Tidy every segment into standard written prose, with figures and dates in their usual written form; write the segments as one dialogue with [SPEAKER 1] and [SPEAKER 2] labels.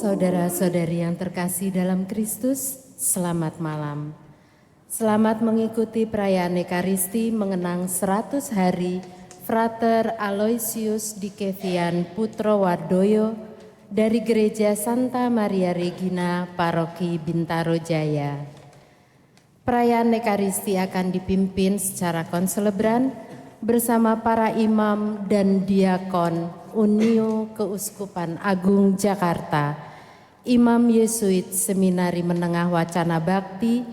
[SPEAKER 1] Saudara-saudari yang terkasih dalam Kristus, selamat malam. Selamat mengikuti perayaan Ekaristi mengenang 100 hari Frater Aloysius Dikevian Putrowardoyo dari Gereja Santa Maria Regina, Paroki Bintaro Jaya. Perayaan Ekaristi akan dipimpin secara konselebran bersama para imam dan diakon Unio Keuskupan Agung Jakarta, Imam Yesuit Seminari Menengah Wacana Bakti,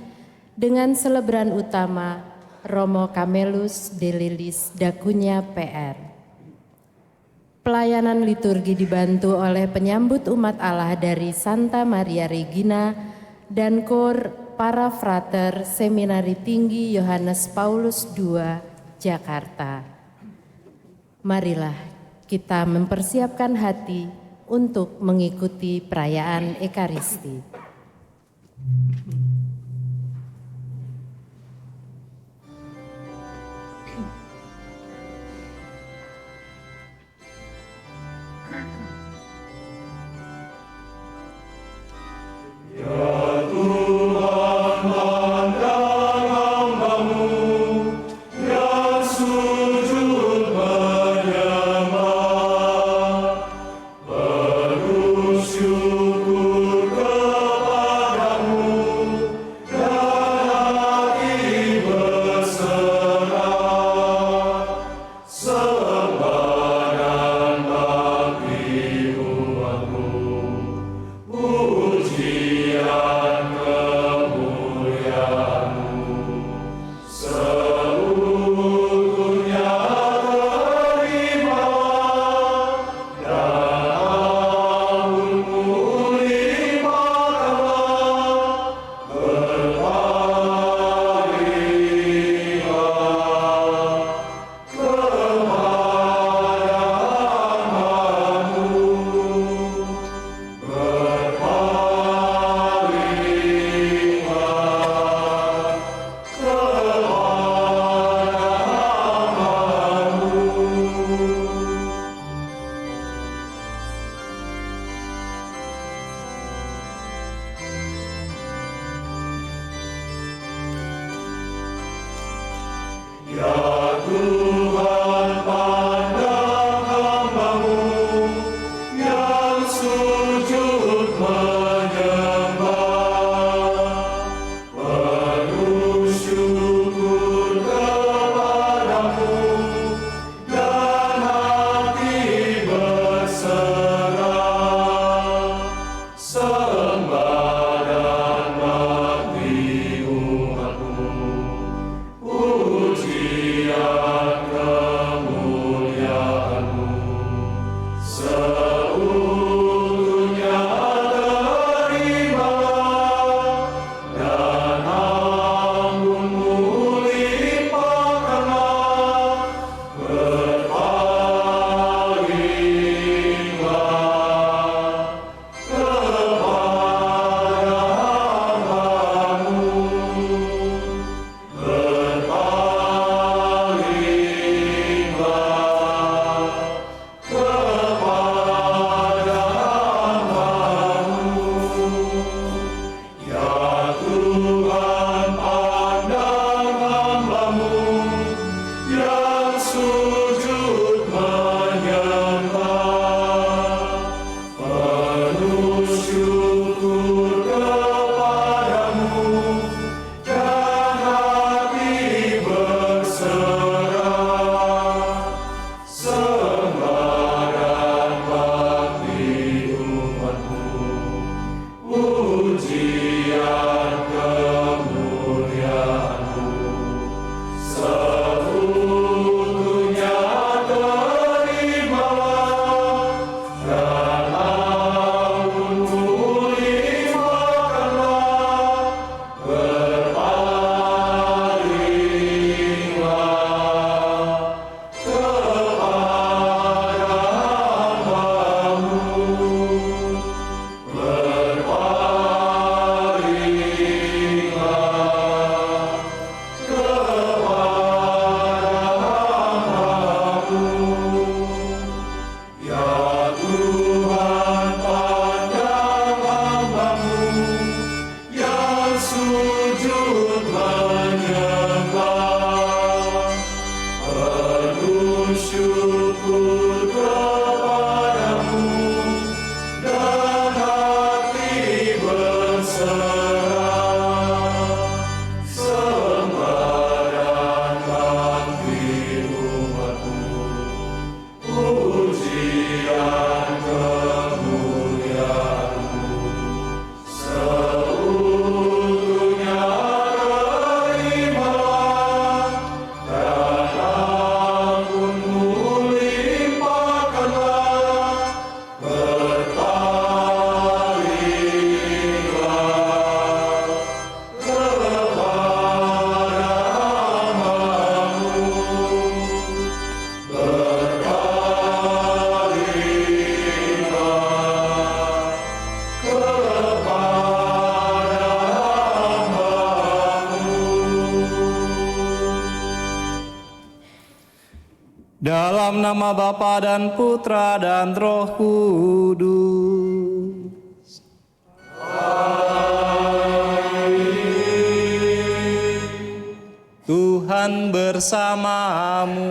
[SPEAKER 1] dengan selebran utama Romo Camelus de Lilis Dakunya PR. Pelayanan liturgi dibantu oleh penyambut umat Allah dari Santa Maria Regina dan Kor Para Frater Seminari Tinggi Yohanes Paulus II, Jakarta. Marilah kita mempersiapkan hati untuk mengikuti perayaan Ekaristi.
[SPEAKER 2] Syukur kepadamu Dalam nama Bapa dan Putra dan Roh Kudus. Tuhan bersamamu.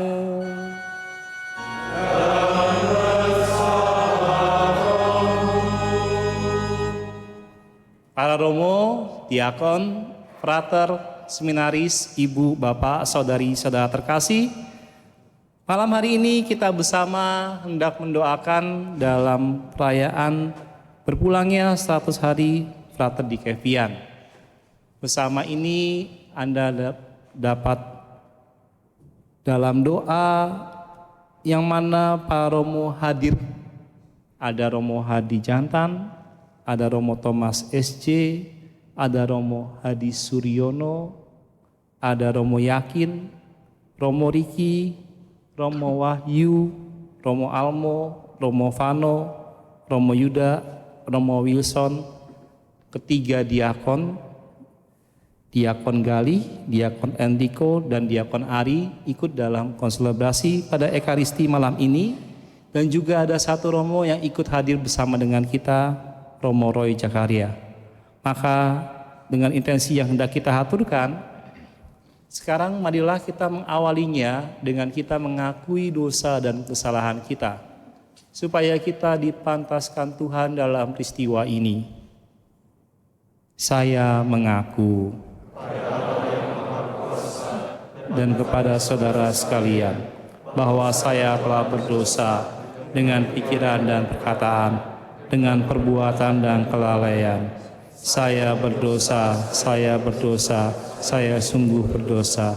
[SPEAKER 2] Para romo, diakon, frater, seminaris, ibu, bapak, saudari-saudara terkasih, malam hari ini kita bersama hendak mendoakan dalam perayaan berpulangnya 100 hari Frater Dikevian. Bersama ini Anda dapat dalam doa yang mana para romo hadir. Ada Romo Hadi Jantan, ada Romo Thomas SC, ada Romo Hadi Suryono, ada Romo Yakin, Romo Riki, Romo Wahyu, Romo Almo, Romo Vano, Romo Yuda, Romo Wilson, ketiga diakon, Diakon Gali, Diakon Endiko, dan Diakon Ari ikut dalam konselebrasi pada Ekaristi malam ini. Dan juga ada satu Romo yang ikut hadir bersama dengan kita, Romo Roy Jakaria. Maka dengan intensi yang hendak kita haturkan, sekarang marilah kita mengawalinya dengan kita mengakui dosa dan kesalahan kita, supaya kita dipantaskan Tuhan dalam peristiwa ini. Saya mengaku dan kepada saudara sekalian bahwa saya telah berdosa dengan pikiran dan perkataan, dengan perbuatan dan kelalaian. Saya berdosa, saya sungguh berdosa.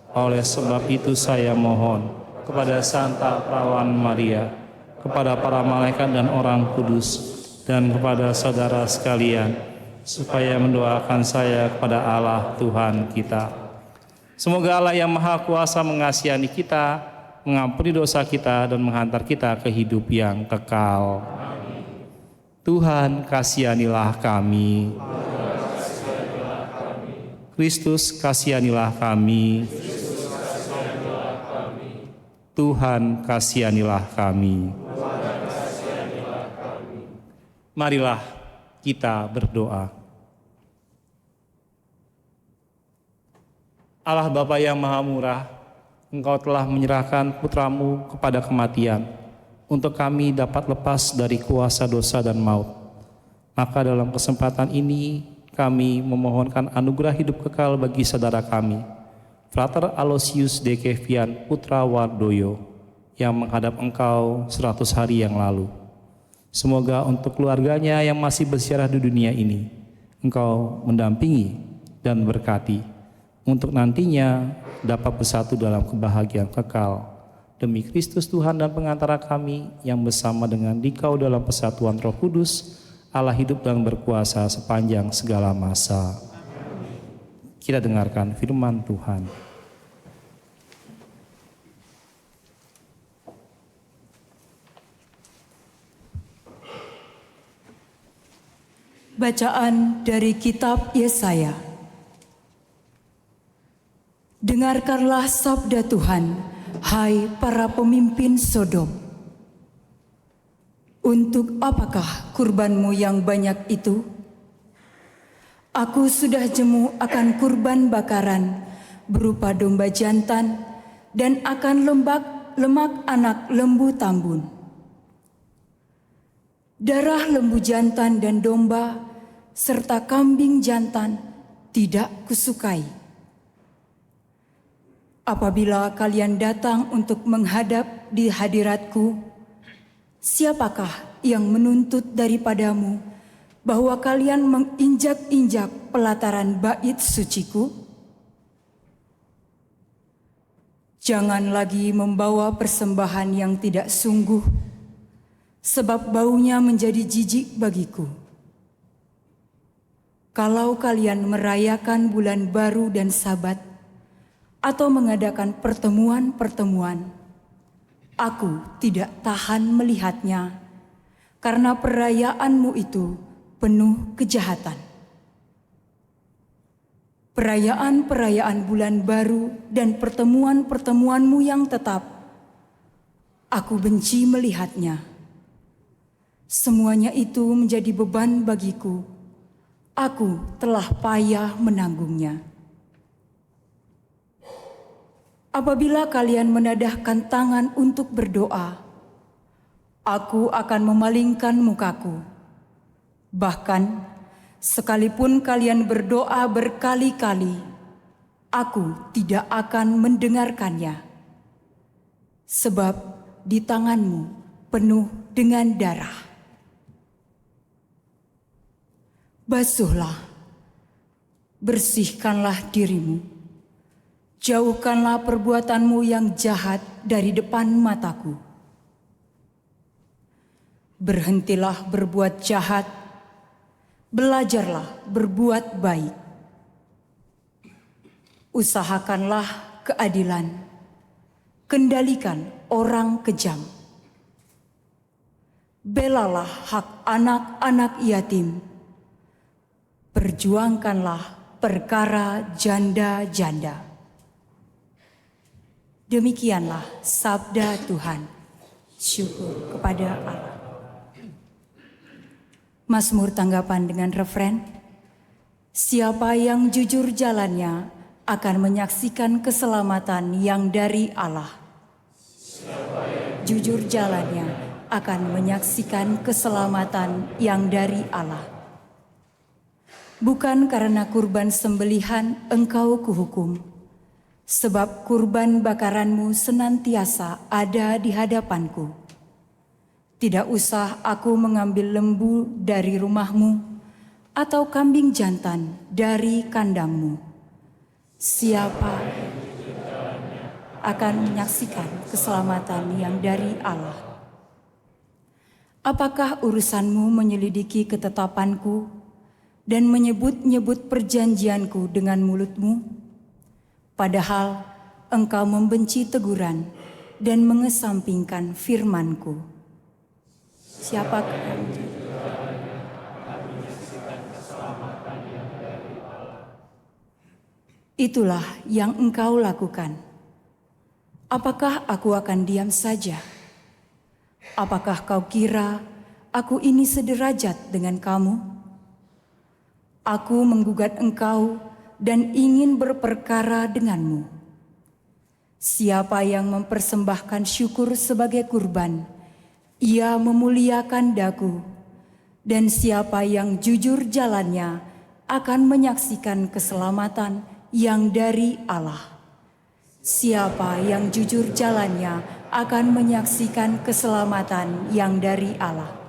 [SPEAKER 2] Oleh sebab itu saya mohon kepada Santa Perawan Maria, kepada para malaikat dan orang kudus, dan kepada saudara sekalian, supaya mendoakan saya kepada Allah Tuhan kita. Semoga Allah yang Maha Kuasa mengasihani kita, mengampuni dosa kita, dan menghantar kita ke hidup yang kekal. Tuhan kasihanilah kami. Kristus kasihanilah kami. Tuhan kasihanilah kami. Marilah kita berdoa. Allah Bapa yang Maha Murah, Engkau telah menyerahkan putramu kepada kematian, untuk kami dapat lepas dari kuasa dosa dan maut. Maka dalam kesempatan ini kami memohonkan anugerah hidup kekal bagi saudara kami, Frater Aloysius Dikevian Putra Wardoyo, yang menghadap Engkau 100 hari yang lalu. Semoga untuk keluarganya yang masih bersiarah di dunia ini, Engkau mendampingi dan berkati, untuk nantinya dapat bersatu dalam kebahagiaan kekal. Demi Kristus Tuhan dan pengantara kami yang bersama dengan Dikau dalam persatuan Roh Kudus, Allah hidup dan berkuasa sepanjang segala masa. Kita dengarkan firman Tuhan.
[SPEAKER 3] Bacaan dari kitab Yesaya. Dengarkanlah sabda Tuhan, hai para pemimpin Sodom. Untuk apakah kurbanmu yang banyak itu? Aku sudah jemu akan kurban bakaran berupa domba jantan dan akan lemak anak lembu tambun. Darah lembu jantan dan domba serta kambing jantan tidak kusukai. Apabila kalian datang untuk menghadap di hadiratku, siapakah yang menuntut daripadamu bahwa kalian menginjak-injak pelataran bait suciku? Jangan lagi membawa persembahan yang tidak sungguh, sebab baunya menjadi jijik bagiku. Kalau kalian merayakan bulan baru dan Sabat, atau mengadakan pertemuan-pertemuan, aku tidak tahan melihatnya, karena perayaanmu itu penuh kejahatan. Perayaan-perayaan bulan baru dan pertemuan-pertemuanmu yang tetap, Aku benci melihatnya. Semuanya itu menjadi beban bagiku. Aku telah payah menanggungnya. Apabila kalian menadahkan tangan untuk berdoa, aku akan memalingkan mukaku. Bahkan, sekalipun kalian berdoa berkali-kali, aku tidak akan mendengarkannya. Sebab di tanganmu penuh dengan darah. Basuhlah, bersihkanlah dirimu. Jauhkanlah perbuatanmu yang jahat dari depan mataku. Berhentilah berbuat jahat, belajarlah berbuat baik. Usahakanlah keadilan, kendalikan orang kejam. Belalah hak anak-anak yatim, perjuangkanlah perkara janda-janda. Demikianlah sabda Tuhan. Syukur kepada Allah. Mazmur tanggapan dengan refren, siapa yang jujur jalannya akan menyaksikan keselamatan yang dari Allah. Jujur jalannya akan menyaksikan keselamatan yang dari Allah. Bukan karena kurban sembelihan engkau kuhukum, sebab kurban bakaranmu senantiasa ada di hadapanku. Tidak usah aku mengambil lembu dari rumahmu, atau kambing jantan dari kandangmu. Siapa akan menyaksikan keselamatan yang dari Allah? Apakah urusanmu menyelidiki ketetapanku dan menyebut-nyebut perjanjianku dengan mulutmu? Padahal engkau membenci teguran dan mengesampingkan firman-Ku. Siapakah yang itulah yang engkau lakukan. Apakah aku akan diam saja? Apakah kau kira aku ini sederajat dengan kamu? Aku menggugat engkau dan ingin berperkara denganmu. Siapa yang mempersembahkan syukur sebagai kurban, ia memuliakan daku, dan siapa yang jujur jalannya akan menyaksikan keselamatan yang dari Allah. Siapa yang jujur jalannya akan menyaksikan keselamatan yang dari Allah.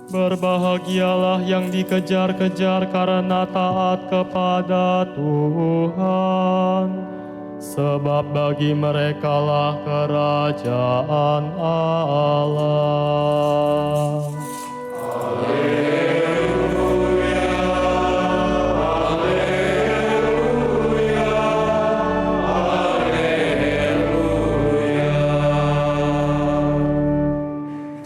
[SPEAKER 4] Berbahagialah yang dikejar-kejar karena taat kepada Tuhan, sebab bagi merekalah kerajaan Allah.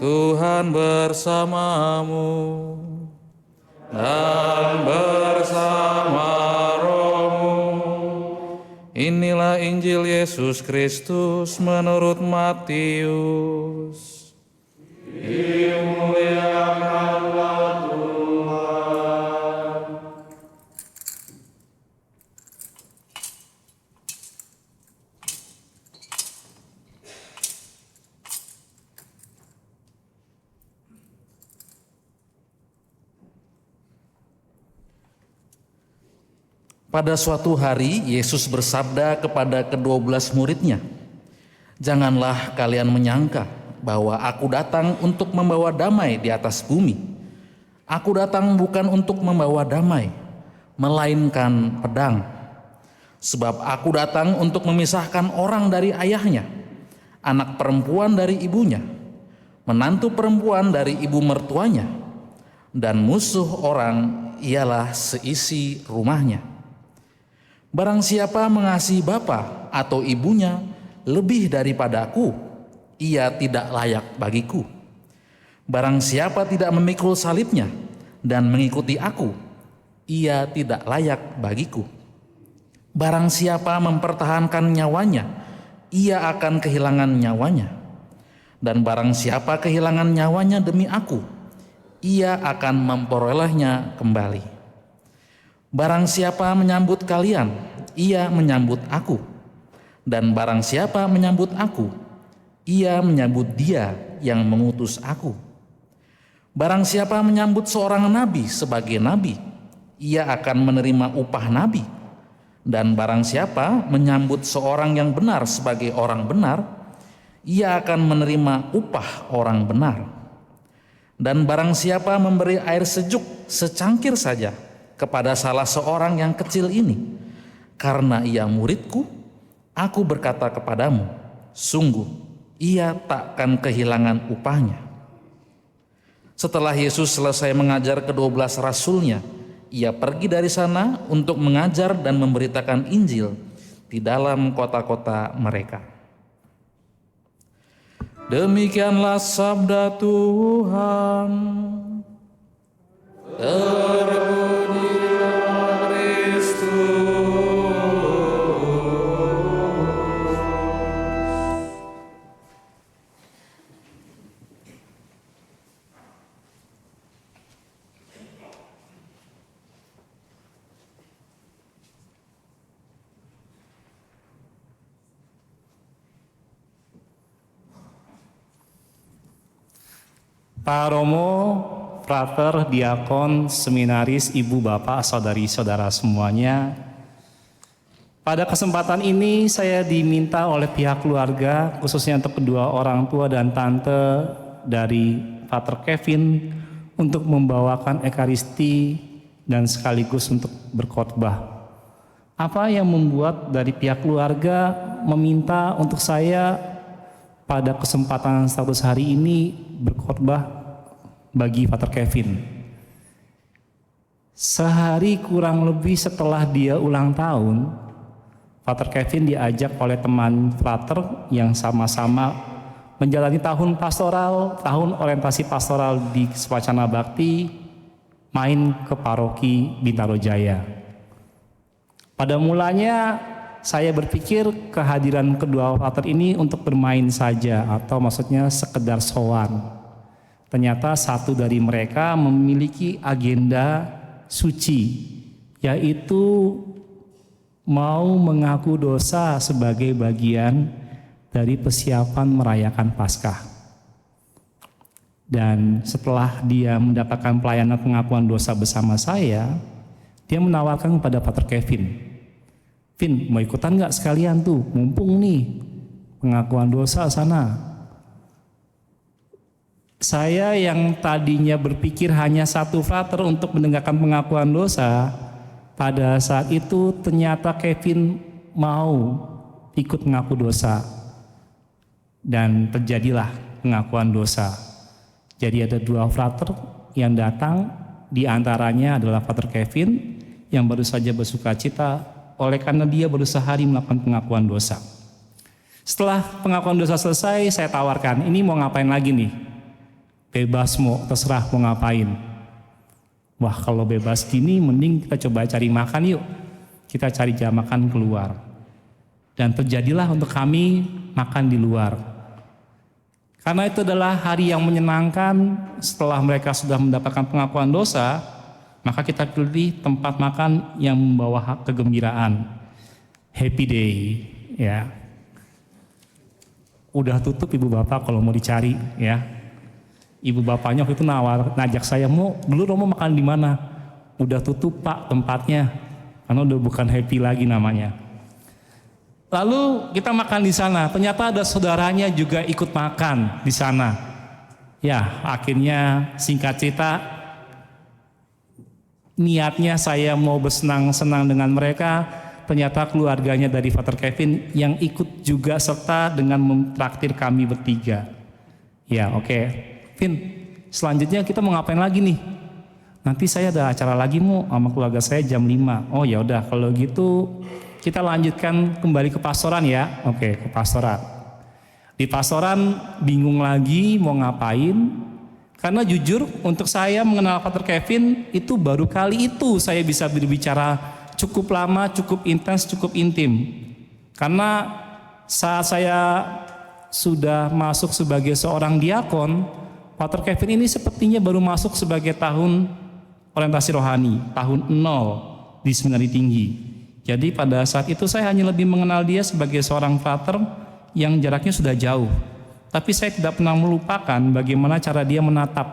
[SPEAKER 5] Tuhan bersamamu dan bersama rohmu. Inilah Injil Yesus Kristus menurut Matius. Dimuliakanlah Tuhan. Pada suatu hari, Yesus bersabda kepada ke-12 muridnya, "Janganlah kalian menyangka
[SPEAKER 6] bahwa aku datang untuk membawa damai di atas bumi. Aku datang bukan untuk membawa damai, melainkan pedang. Sebab aku datang untuk memisahkan orang dari ayahnya, anak perempuan dari ibunya, menantu perempuan dari ibu mertuanya, dan musuh orang ialah seisi rumahnya. Barang siapa mengasihi bapa atau ibunya lebih daripada aku, ia tidak layak bagiku. Barang siapa tidak memikul salibnya dan mengikuti aku, ia tidak layak bagiku. Barang siapa mempertahankan nyawanya, ia akan kehilangan nyawanya. Dan barang siapa kehilangan nyawanya demi aku, ia akan memperolehnya kembali. Barang siapa menyambut kalian, ia menyambut aku. Dan barang siapa menyambut aku, ia menyambut dia yang mengutus aku. Barang siapa menyambut seorang nabi sebagai nabi, ia akan menerima upah nabi. Dan barang siapa menyambut seorang yang benar sebagai orang benar, ia akan menerima upah orang benar. Dan barang siapa memberi air sejuk secangkir saja kepada salah seorang yang kecil ini, karena ia muridku, aku berkata kepadamu, sungguh ia takkan kehilangan upahnya. Setelah Yesus selesai mengajar ke-12 rasulnya, ia pergi dari sana untuk mengajar dan memberitakan Injil di dalam kota-kota mereka. Demikianlah sabda Tuhan. Terpujilah Kristus.
[SPEAKER 2] Pak Romo, frater, diakon, seminaris, ibu, bapak, saudari-saudara semuanya. Pada kesempatan ini saya diminta oleh pihak keluarga, khususnya untuk kedua orang tua dan tante dari Pater Kevin, untuk membawakan ekaristi dan sekaligus untuk berkhotbah. Apa yang membuat dari pihak keluarga meminta untuk saya pada kesempatan 100 hari ini berkhotbah bagi Pater Kevin? Sehari kurang lebih setelah dia ulang tahun, Pater Kevin diajak oleh teman frater yang sama-sama menjalani tahun pastoral, tahun orientasi pastoral di Swacana Bakti, main ke paroki Bintaro Jaya. Pada mulanya saya berpikir kehadiran kedua frater ini untuk bermain saja, atau maksudnya sekedar sowan. Ternyata satu dari mereka memiliki agenda suci, yaitu mau mengaku dosa sebagai bagian dari persiapan merayakan Paskah. Dan setelah dia mendapatkan pelayanan pengakuan dosa bersama saya, dia menawarkan kepada Pater Kevin, Vin, mau ikutan gak sekalian tuh, mumpung nih pengakuan dosa sana. Saya yang tadinya berpikir hanya satu frater untuk mendengarkan pengakuan dosa, pada saat itu ternyata Kevin mau ikut mengaku dosa. Dan terjadilah pengakuan dosa. Jadi ada dua frater yang datang, di antaranya adalah Pater Kevin yang baru saja bersuka cita oleh karena dia baru sehari melakukan pengakuan dosa. Setelah pengakuan dosa selesai, saya tawarkan, ini mau ngapain lagi nih? Bebas, mau terserah mau ngapain. Wah, kalau bebas gini mending kita coba cari makan yuk. Kita cari jam makan keluar. Dan terjadilah untuk kami makan di luar. Karena itu adalah hari yang menyenangkan. Setelah mereka sudah mendapatkan pengakuan dosa, maka kita pilih tempat makan yang membawa kegembiraan. Happy day, ya. Udah tutup ibu bapak kalau mau dicari, ya. Ibu bapaknya waktu itu ngajak saya, dulu Romo makan di mana? Udah tutup Pak tempatnya, karena udah bukan happy lagi namanya. Lalu kita makan di sana. Ternyata ada saudaranya juga ikut makan di sana. Ya, akhirnya singkat cerita, niatnya saya mau bersenang-senang dengan mereka. Ternyata keluarganya dari Father Kevin yang ikut juga serta dengan mentraktir kami bertiga. Ya, oke. Vin, selanjutnya kita mau ngapain lagi nih? Nanti saya ada acara lagi mau sama keluarga saya jam 5. Oh ya udah, kalau gitu kita lanjutkan kembali ke pastoran ya. Oke, ke pastoran. Di pastoran bingung lagi mau ngapain. Karena jujur untuk saya mengenal Father Kevin itu baru kali itu saya bisa berbicara cukup lama, cukup intens, cukup intim. Karena saat saya sudah masuk sebagai seorang diakon, Father Kevin ini sepertinya baru masuk sebagai tahun orientasi rohani, tahun 0 di Seminari Tinggi. Jadi pada saat itu saya hanya lebih mengenal dia sebagai seorang frater yang jaraknya sudah jauh. Tapi saya tidak pernah melupakan bagaimana cara dia menatap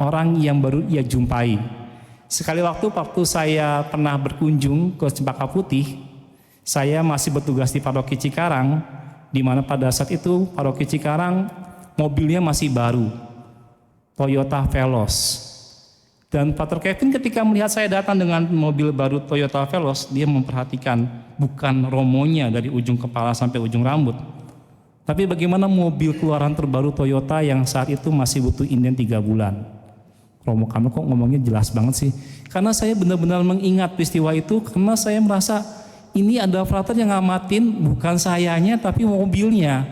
[SPEAKER 2] orang yang baru ia jumpai. Sekali waktu saya pernah berkunjung ke Cempaka Putih, saya masih bertugas di Paroki Cikarang, di mana pada saat itu Paroki Cikarang mobilnya masih baru, Toyota Veloz. Dan Father Kevin ketika melihat saya datang dengan mobil baru Toyota Veloz, dia memperhatikan bukan romonya dari ujung kepala sampai ujung rambut, tapi bagaimana mobil keluaran terbaru Toyota yang saat itu masih butuh inden 3 bulan. Romo kamu kok ngomongnya jelas banget sih? Karena saya benar-benar mengingat peristiwa itu, karena saya merasa ini ada frater yang ngamatin bukan sayanya tapi mobilnya.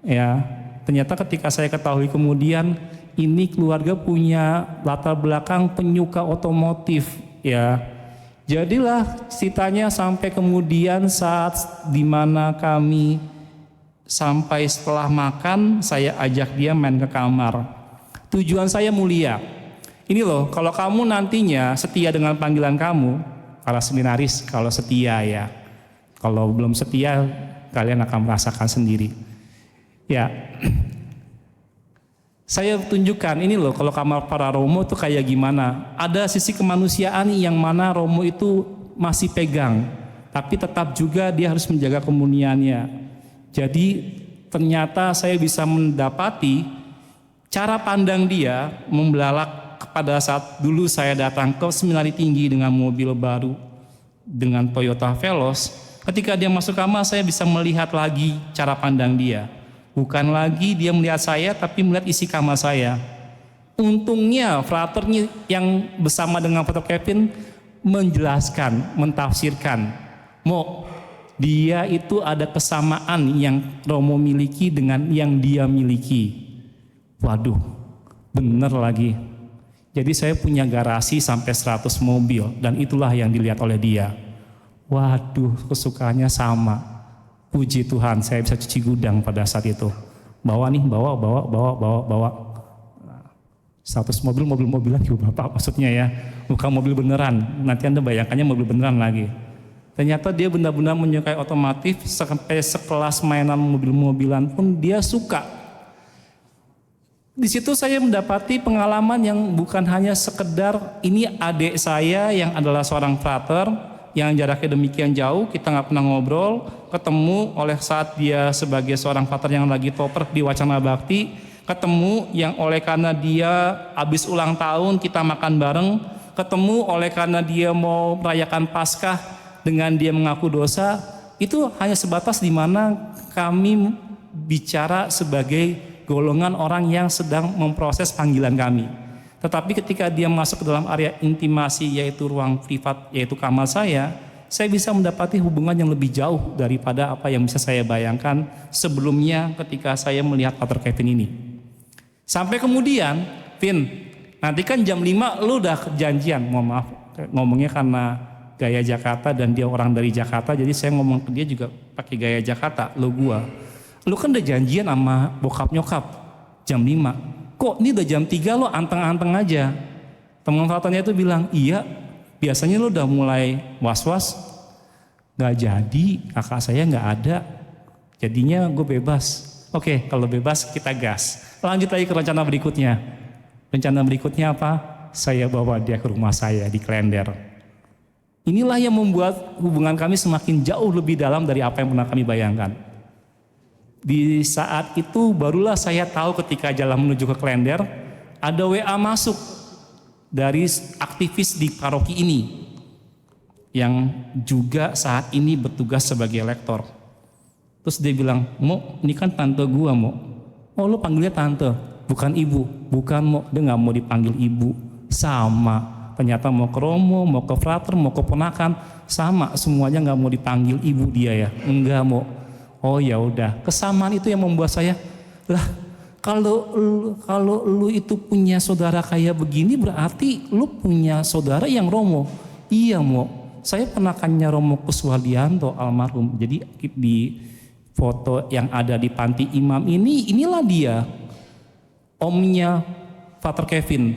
[SPEAKER 2] Ya, ternyata ketika saya ketahui kemudian ini keluarga punya latar belakang penyuka otomotif, ya. Jadilah ceritanya sampai kemudian saat dimana kami sampai setelah makan, saya ajak dia main ke kamar. Tujuan saya mulia. Ini loh, kalau kamu nantinya setia dengan panggilan kamu, para seminaris kalau setia ya. Kalau belum setia, kalian akan merasakan sendiri. Ya. Saya tunjukkan ini loh, kalau kamar para Romo itu kayak gimana. Ada sisi kemanusiaan yang mana Romo itu masih pegang, tapi tetap juga dia harus menjaga kemuniannya. Jadi ternyata saya bisa mendapati cara pandang dia membelalak pada saat dulu saya datang ke Seminari Tinggi dengan mobil baru, dengan Toyota Veloz. Ketika dia masuk kamar, saya bisa melihat lagi cara pandang dia. Bukan lagi dia melihat saya, tapi melihat isi kamar saya. Untungnya fraternya yang bersama dengan Father Kevin menjelaskan, mentafsirkan. Dia itu ada kesamaan yang Romo miliki dengan yang dia miliki. Waduh, bener lagi. Jadi saya punya garasi sampai 100 mobil dan itulah yang dilihat oleh dia. Waduh, kesukaannya sama. Puji Tuhan, saya bisa cuci gudang pada saat itu. Bawa 100 mobil, mobil-mobilan juga Bapak maksudnya ya. Bukan mobil beneran, nanti Anda bayangkannya mobil beneran lagi. Ternyata dia benar-benar menyukai otomotif, sampai sekelas mainan mobil-mobilan pun dia suka. Di situ saya mendapati pengalaman yang bukan hanya sekedar ini adik saya yang adalah seorang frater, yang jaraknya demikian jauh, kita nggak pernah ngobrol, ketemu oleh saat dia sebagai seorang frater yang lagi topper di Wacana Bakti, ketemu yang oleh karena dia habis ulang tahun kita makan bareng, ketemu oleh karena dia mau merayakan Paskah dengan dia mengaku dosa, itu hanya sebatas di mana kami bicara sebagai golongan orang yang sedang memproses panggilan kami. Tetapi ketika dia masuk ke dalam area intimasi, yaitu ruang privat, yaitu kamar saya bisa mendapati hubungan yang lebih jauh daripada apa yang bisa saya bayangkan sebelumnya ketika saya melihat Father Kevin ini. Sampai kemudian, Vin, nanti kan jam 5 lu udah janjian, mohon maaf, ngomongnya karena gaya Jakarta dan dia orang dari Jakarta, jadi saya ngomong ke dia juga pakai gaya Jakarta, lu kan udah janjian sama bokap nyokap jam 5. Kok ini udah jam 3 lo anteng-anteng aja? Teman fraternya itu bilang, iya biasanya lo udah mulai was-was. Gak jadi, kakak saya gak ada. Jadinya gue bebas. Oke, kalau bebas kita gas. Lanjut lagi ke rencana berikutnya. Rencana berikutnya apa? Saya bawa dia ke rumah saya di Klender. Inilah yang membuat hubungan kami semakin jauh lebih dalam dari apa yang pernah kami bayangkan. Di saat itu barulah saya tahu ketika jalan menuju ke Klender, ada WA masuk dari aktivis di paroki ini yang juga saat ini bertugas sebagai lektor. Terus dia bilang, "Mo, ini kan tante gua, Mo." "Oh, lu panggilnya tante, bukan ibu." "Bukan, Mo." Dia nggak mau dipanggil ibu. Sama. Ternyata mau ke Romo, mau ke frater, mau ke ponakan, sama semuanya nggak mau dipanggil ibu dia ya. "Enggak, Mo." "Oh ya udah." Kesamaan itu yang membuat saya, lah kalau lu itu punya saudara kayak begini berarti lu punya saudara yang Romo. "Iya, Mo. Saya ponakannya Romo Kuswaldianto almarhum." Jadi di foto yang ada di panti imam inilah dia, omnya Pater Kevin.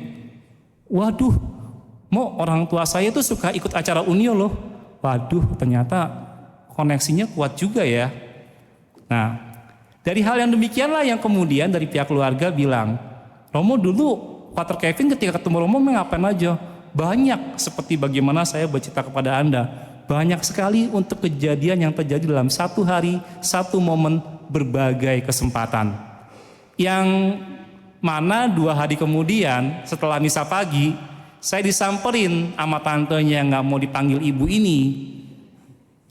[SPEAKER 2] Waduh, Mo, orang tua saya tuh suka ikut acara Unio loh. Waduh, ternyata koneksinya kuat juga ya. Nah, dari hal yang demikianlah yang kemudian dari pihak keluarga bilang, "Romo dulu, Pater Kevin ketika ketemu Romo ngapain aja?" Banyak, seperti bagaimana saya bercerita kepada Anda. Banyak sekali untuk kejadian yang terjadi dalam satu hari, satu momen, berbagai kesempatan. Yang mana 2 hari kemudian setelah misa pagi, saya disamperin sama tantenya yang gak mau dipanggil ibu ini.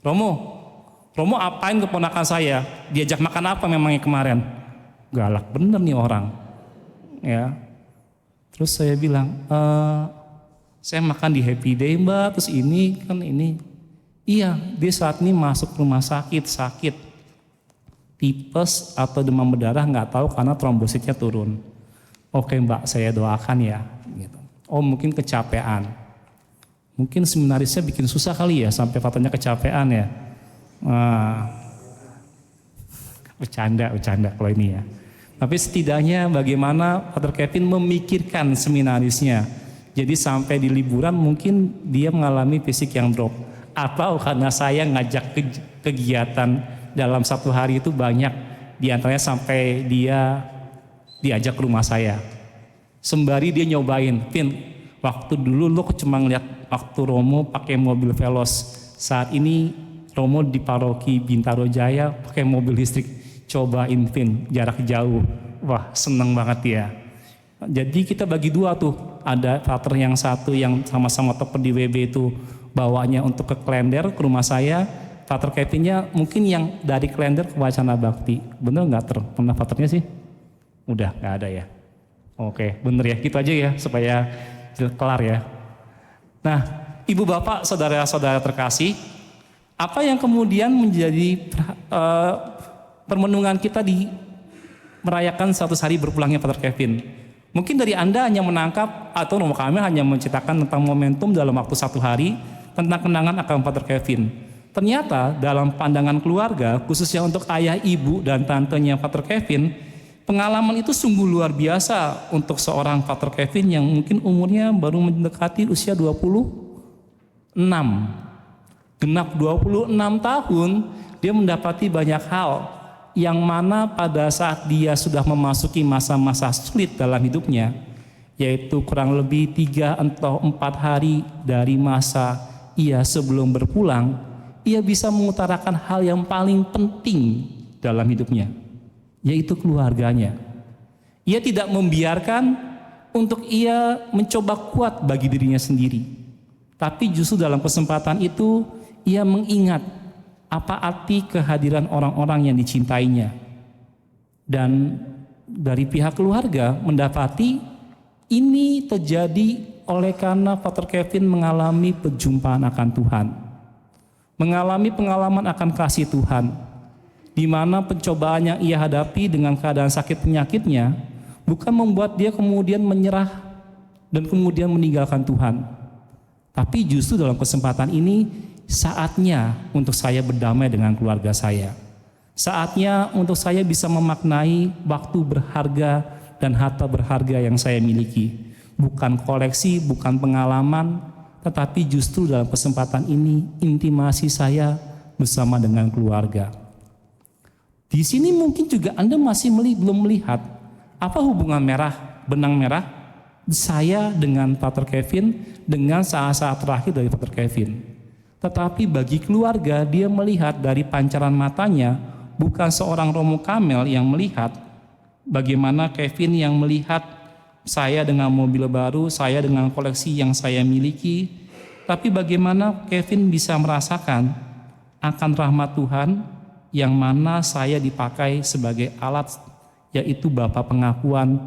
[SPEAKER 2] Romo apain keponakan saya? Diajak makan apa memangnya kemarin?" Galak bener nih orang. Ya. Terus saya bilang, "Saya makan di Happy Day, Mbak, terus ini kan ini." "Iya, dia saat ini masuk rumah sakit, sakit. Tipes atau demam berdarah nggak tahu karena trombositnya turun." "Oke, Mbak, saya doakan ya." Gitu. "Oh, mungkin kecapean. Mungkin seminarisnya bikin susah kali ya sampai katanya kecapean ya." Bercanda kalau ini ya. Tapi setidaknya bagaimana Pater Kevin memikirkan seminarisnya. Jadi sampai di liburan mungkin dia mengalami fisik yang drop. Atau karena saya ngajak kegiatan dalam satu hari itu banyak. Di antaranya sampai dia diajak ke rumah saya. Sembari dia nyobain, "Vin, waktu dulu lo cuma ngeliat waktu Romo pakai mobil Veloz. Saat ini Romo di paroki Bintaro Jaya pakai mobil listrik. Cobain, Vin, jarak jauh." Wah, seneng banget ya. Jadi kita bagi 2 tuh. Ada pater yang satu yang sama-sama toper di WB itu bawanya untuk ke Klender ke rumah saya. Pater Kevinnya mungkin yang dari Klender ke Wacana Bakti. Bener nggak pernah paternya sih? Udah nggak ada ya. Oke, bener ya. Gitu aja ya supaya kelar ya. Nah, ibu bapak, saudara-saudara terkasih, apa yang kemudian menjadi permenungan kita di merayakan 100 hari berpulangnya Pater Kevin? Mungkin dari Anda hanya menangkap atau Romo kami hanya menceritakan tentang momentum dalam waktu 1 hari tentang kenangan akan Pater Kevin. Ternyata dalam pandangan keluarga, khususnya untuk ayah, ibu, dan tantenya Pater Kevin, pengalaman itu sungguh luar biasa untuk seorang Pater Kevin yang mungkin umurnya baru mendekati usia 26. Genap 26 tahun, dia mendapati banyak hal yang mana pada saat dia sudah memasuki masa-masa sulit dalam hidupnya, yaitu kurang lebih 3 atau 4 hari dari masa ia sebelum berpulang, ia bisa mengutarakan hal yang paling penting dalam hidupnya, yaitu keluarganya. Ia tidak membiarkan untuk ia mencoba kuat bagi dirinya sendiri, tapi justru dalam kesempatan itu ia mengingat apa arti kehadiran orang-orang yang dicintainya. Dan dari pihak keluarga mendapati ini terjadi oleh karena Pater Kevin mengalami perjumpaan akan Tuhan. Mengalami pengalaman akan kasih Tuhan. Di mana pencobaan yang ia hadapi dengan keadaan sakit penyakitnya bukan membuat dia kemudian menyerah dan kemudian meninggalkan Tuhan. Tapi justru dalam kesempatan ini saatnya untuk saya berdamai dengan keluarga saya. Saatnya untuk saya bisa memaknai waktu berharga dan harta berharga yang saya miliki. Bukan koleksi, bukan pengalaman, tetapi justru dalam kesempatan ini intimasi saya bersama dengan keluarga. Di sini mungkin juga Anda masih belum melihat apa hubungan benang merah saya dengan Pater Kevin dengan saat-saat terakhir dari Pater Kevin. Tetapi bagi keluarga, dia melihat dari pancaran matanya, bukan seorang Romo Kamel yang melihat bagaimana Kevin yang melihat saya dengan mobil baru, saya dengan koleksi yang saya miliki, tapi bagaimana Kevin bisa merasakan akan rahmat Tuhan yang mana saya dipakai sebagai alat, yaitu Bapa pengakuan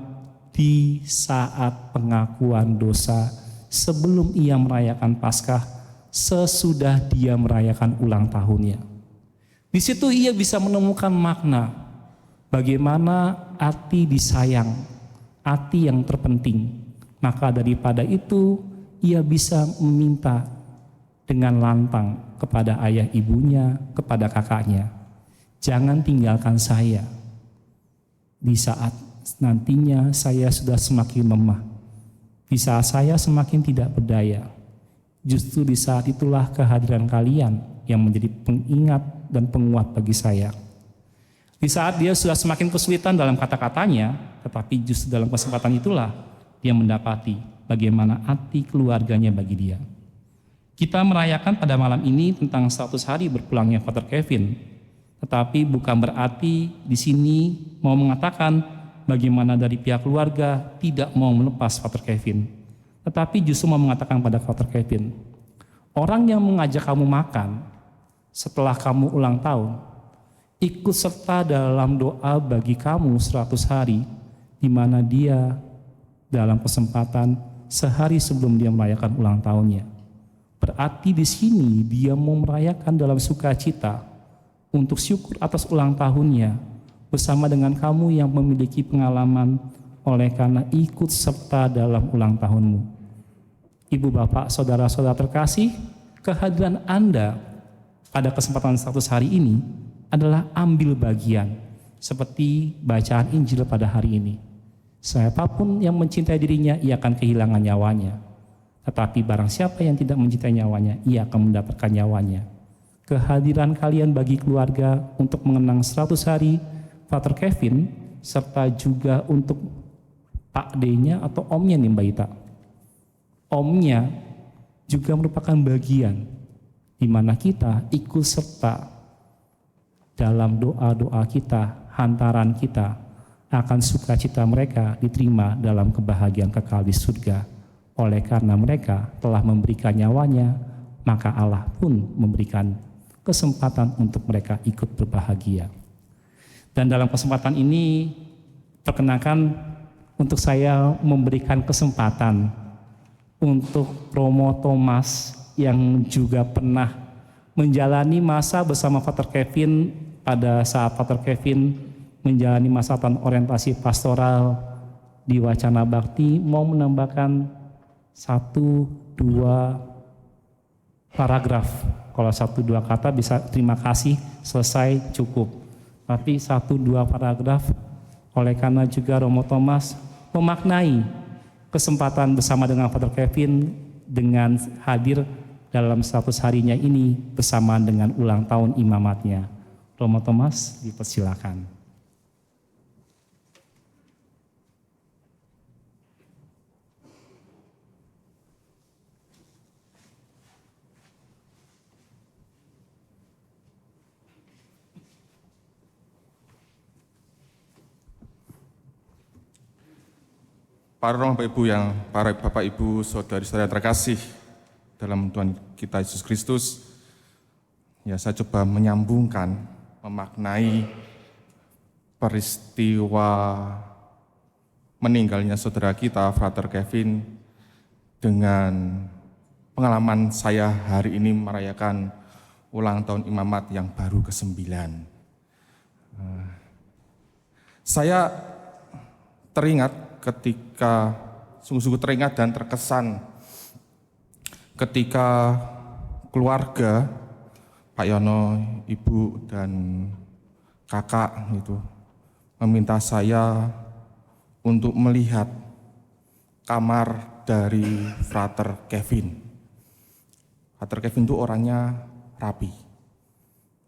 [SPEAKER 2] di saat pengakuan dosa sebelum ia merayakan Paskah, sesudah dia merayakan ulang tahunnya. Di situ ia bisa menemukan makna bagaimana hati disayang, hati yang terpenting. Maka daripada itu ia bisa meminta dengan lantang kepada ayah ibunya, kepada kakaknya, jangan tinggalkan saya di saat nantinya saya sudah semakin lemah, di saat saya semakin tidak berdaya. Justru di saat itulah kehadiran kalian yang menjadi pengingat dan penguat bagi saya. Di saat dia sudah semakin kesulitan dalam kata-katanya, tetapi justru dalam kesempatan itulah dia mendapati bagaimana hati keluarganya bagi dia. Kita merayakan pada malam ini tentang 100 hari berpulangnya Father Kevin, tetapi bukan berarti di sini mau mengatakan bagaimana dari pihak keluarga tidak mau melepas Father Kevin, tetapi justru mau mengatakan pada Father Kevin, orang yang mengajak kamu makan setelah kamu ulang tahun, ikut serta dalam doa bagi kamu 100 hari, di mana dia dalam kesempatan sehari sebelum dia merayakan ulang tahunnya. Berarti di sini dia mau merayakan dalam sukacita untuk syukur atas ulang tahunnya bersama dengan kamu yang memiliki pengalaman oleh karena ikut serta dalam ulang tahunmu. Ibu, bapak, saudara-saudara terkasih, kehadiran Anda pada kesempatan 100 hari ini adalah ambil bagian seperti bacaan Injil pada hari ini. Siapapun yang mencintai dirinya, ia akan kehilangan nyawanya. Tetapi barang siapa yang tidak mencintai nyawanya, ia akan mendapatkan nyawanya. Kehadiran kalian bagi keluarga untuk mengenang 100 hari Father Kevin, serta juga untuk Pak D-nya atau omnya nih Mbak Ita. Omnya juga merupakan bagian di mana kita ikut serta dalam doa-doa kita, hantaran kita akan sukacita mereka diterima dalam kebahagiaan kekal di surga. Oleh karena mereka telah memberikan nyawanya, maka Allah pun memberikan kesempatan untuk mereka ikut berbahagia. Dan dalam kesempatan ini, perkenakan untuk saya memberikan kesempatan untuk Romo Thomas yang juga pernah menjalani masa bersama Father Kevin pada saat Father Kevin menjalani masa orientasi pastoral di Wacana Bakti, mau menambahkan 1-2 paragraf. Kalau 1-2 kata bisa terima kasih, selesai, cukup. Tapi 1-2 paragraf, oleh karena juga Romo Thomas memaknai kesempatan bersama dengan Father Kevin dengan hadir dalam 100 harinya ini bersamaan dengan ulang tahun imamatnya. Romo Thomas, dipersilakan.
[SPEAKER 7] Para Bapak Ibu para Bapak Ibu, saudari-saudara terkasih dalam Tuhan kita Yesus Kristus, ya saya coba menyambungkan, memaknai peristiwa meninggalnya saudara kita, Frater Kevin, dengan pengalaman saya hari ini merayakan ulang tahun imamat yang baru ke-9. Saya teringat ketika, sungguh-sungguh teringat dan terkesan ketika keluarga Pak Yono, Ibu dan Kakak itu meminta saya untuk melihat kamar dari Frater Kevin. Frater Kevin itu orangnya rapi,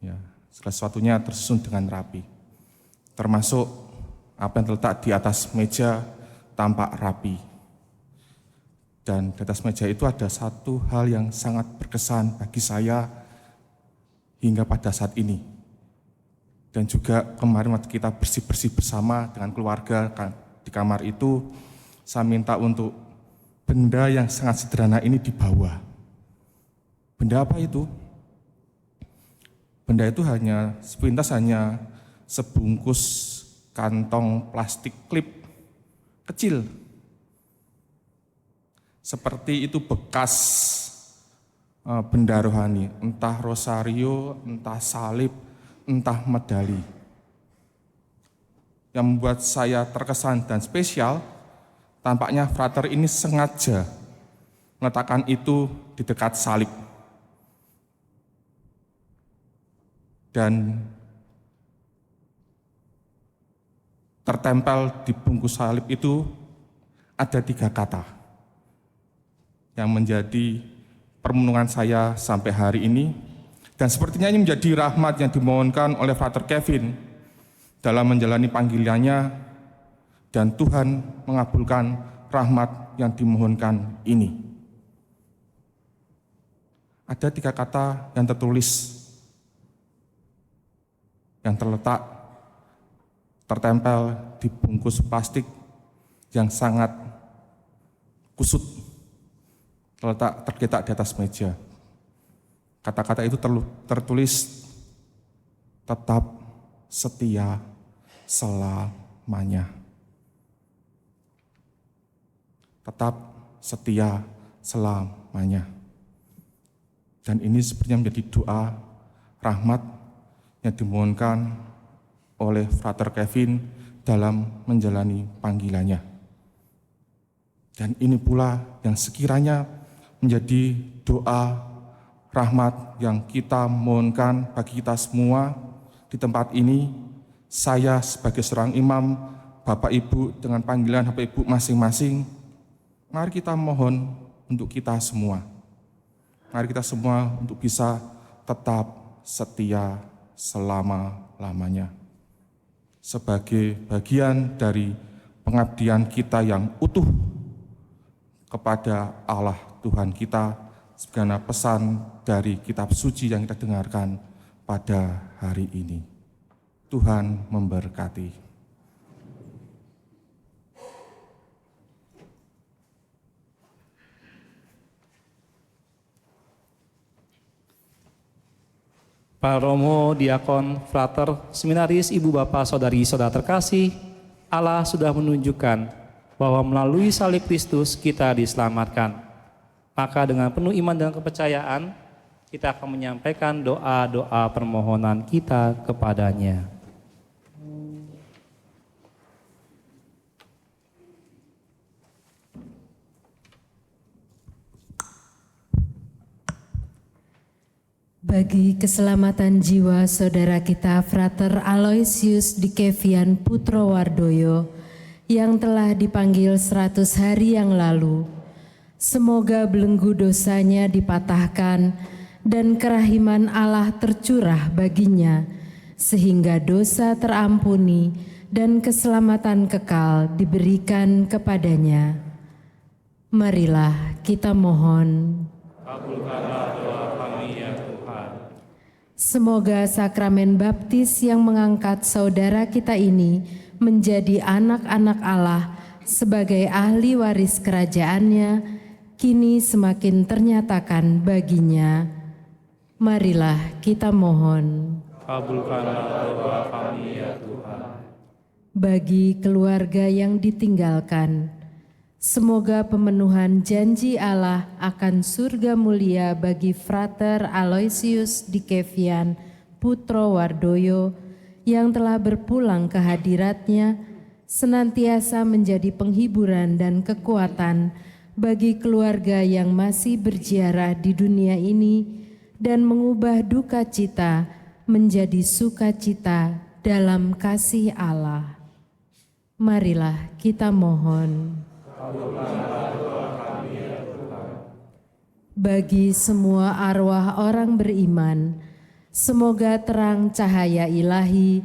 [SPEAKER 7] ya, segala sesuatunya tersusun dengan rapi, termasuk apa yang terletak di atas meja tampak rapi. Dan di atas meja itu ada satu hal yang sangat berkesan bagi saya hingga pada saat ini. Dan juga kemarin waktu kita bersih-bersih bersama dengan keluarga di kamar itu, saya minta untuk benda yang sangat sederhana ini dibawa. Benda apa itu? Benda itu hanya sepintas hanya sebungkus kantong plastik klip kecil. Seperti itu bekas benda rohani, entah rosario, entah salib, entah medali. Yang membuat saya terkesan dan spesial, tampaknya frater ini sengaja meletakkan itu di dekat salib. Dan tertempel di bungkus salib itu ada 3 kata yang menjadi permenungan saya sampai hari ini, dan sepertinya ini menjadi rahmat yang dimohonkan oleh Frater Kevin dalam menjalani panggilannya, dan Tuhan mengabulkan rahmat yang dimohonkan ini. Ada 3 kata yang tertulis, yang tertempel di bungkus plastik yang sangat kusut, terletak di atas meja. Kata-kata itu tertulis, tetap setia selamanya. Tetap setia selamanya. Dan ini sepertinya menjadi doa rahmat yang dimohonkan oleh Frater Kevin dalam menjalani panggilannya. Dan ini pula yang sekiranya menjadi doa rahmat yang kita mohonkan bagi kita semua di tempat ini. Saya sebagai seorang imam, Bapak Ibu dengan panggilan Bapak Ibu masing-masing, mari kita mohon untuk kita semua. Mari kita semua untuk bisa tetap setia selama-lamanya. Sebagai bagian dari pengabdian kita yang utuh kepada Allah Tuhan kita, sebagaimana pesan dari kitab suci yang kita dengarkan pada hari ini. Tuhan memberkati.
[SPEAKER 2] Pak Romo, Diakon, Frater, Seminaris, Ibu Bapak, Saudari, Saudara terkasih, Allah sudah menunjukkan bahwa melalui salib Kristus kita diselamatkan. Maka dengan penuh iman dan kepercayaan, kita akan menyampaikan doa-doa permohonan kita kepadanya.
[SPEAKER 1] Bagi keselamatan jiwa saudara kita Frater Aloysius Dikevian Putrowardoyo yang telah dipanggil 100 hari yang lalu, semoga belenggu dosanya dipatahkan dan kerahiman Allah tercurah baginya, sehingga dosa terampuni dan keselamatan kekal diberikan kepadanya. Marilah kita mohon.
[SPEAKER 2] Kabulkanlah doa kami ya Tuhan.
[SPEAKER 1] Semoga sakramen baptis yang mengangkat saudara kita ini menjadi anak-anak Allah sebagai ahli waris kerajaannya, kini semakin ternyatakan baginya. Marilah kita mohon.
[SPEAKER 2] Kabulkanlah doa kami ya Tuhan.
[SPEAKER 1] Bagi keluarga yang ditinggalkan, semoga pemenuhan janji Allah akan surga mulia bagi Frater Aloysius Dikevian Putrowardoyo yang telah berpulang ke hadiratnya, senantiasa menjadi penghiburan dan kekuatan bagi keluarga yang masih berziarah di dunia ini dan mengubah duka cita menjadi sukacita dalam kasih Allah. Marilah kita mohon. Bagi semua arwah orang beriman, semoga terang cahaya ilahi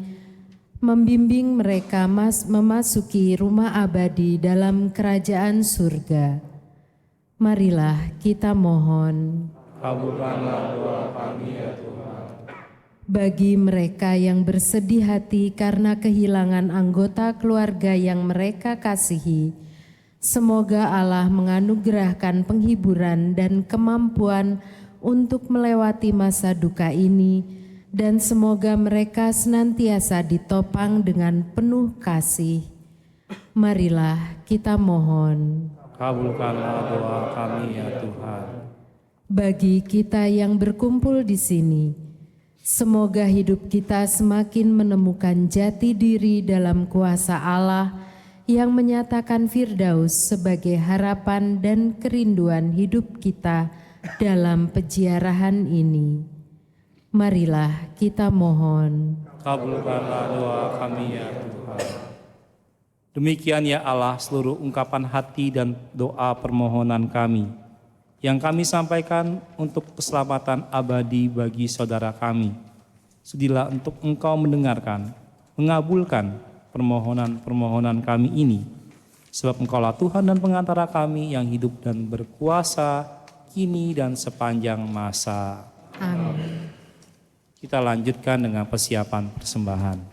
[SPEAKER 1] membimbing mereka memasuki rumah abadi dalam kerajaan surga. Marilah kita mohon.
[SPEAKER 2] Kabulkanlah doa kami ya Tuhan.
[SPEAKER 1] Bagi mereka yang bersedih hati karena kehilangan anggota keluarga yang mereka kasihi, semoga Allah menganugerahkan penghiburan dan kemampuan untuk melewati masa duka ini, dan semoga mereka senantiasa ditopang dengan penuh kasih. Marilah kita mohon.
[SPEAKER 2] Kabulkanlah doa kami ya Tuhan.
[SPEAKER 1] Bagi kita yang berkumpul di sini, semoga hidup kita semakin menemukan jati diri dalam kuasa Allah yang menyatakan Firdaus sebagai harapan dan kerinduan hidup kita dalam peziarahan ini. Marilah kita mohon.
[SPEAKER 2] Kabulkanlah doa kami ya Tuhan. Demikian ya Allah seluruh ungkapan hati dan doa permohonan kami yang kami sampaikan untuk keselamatan abadi bagi saudara kami. Sudilah untuk Engkau mendengarkan, mengabulkan permohonan-permohonan kami ini. Sebab Engkaulah Tuhan dan pengantara kami yang hidup dan berkuasa kini dan sepanjang masa.
[SPEAKER 1] Amin.
[SPEAKER 2] Kita lanjutkan dengan persiapan persembahan.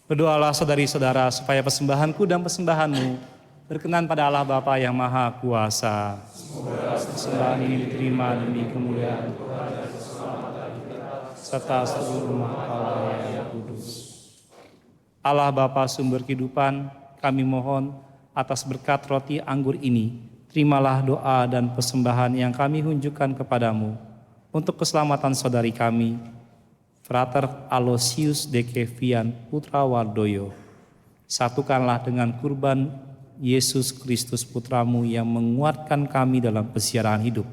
[SPEAKER 2] Berdoalah saudari-saudara supaya persembahanku dan persembahanmu berkenan pada Allah Bapa yang Maha Kuasa. Semoga persembahan ini diterima demi kemuliaan Tuhan dan keselamatan kita, serta seluruh umat Allah yang kudus. Allah Bapa sumber kehidupan, kami mohon atas berkat roti anggur ini, terimalah doa dan persembahan yang kami hunjukkan kepadamu untuk keselamatan saudari kami, Frater Aloysius de Kevian Putra Wardoyo. Satukanlah dengan kurban Yesus Kristus Putramu yang menguatkan kami dalam persiaran hidup.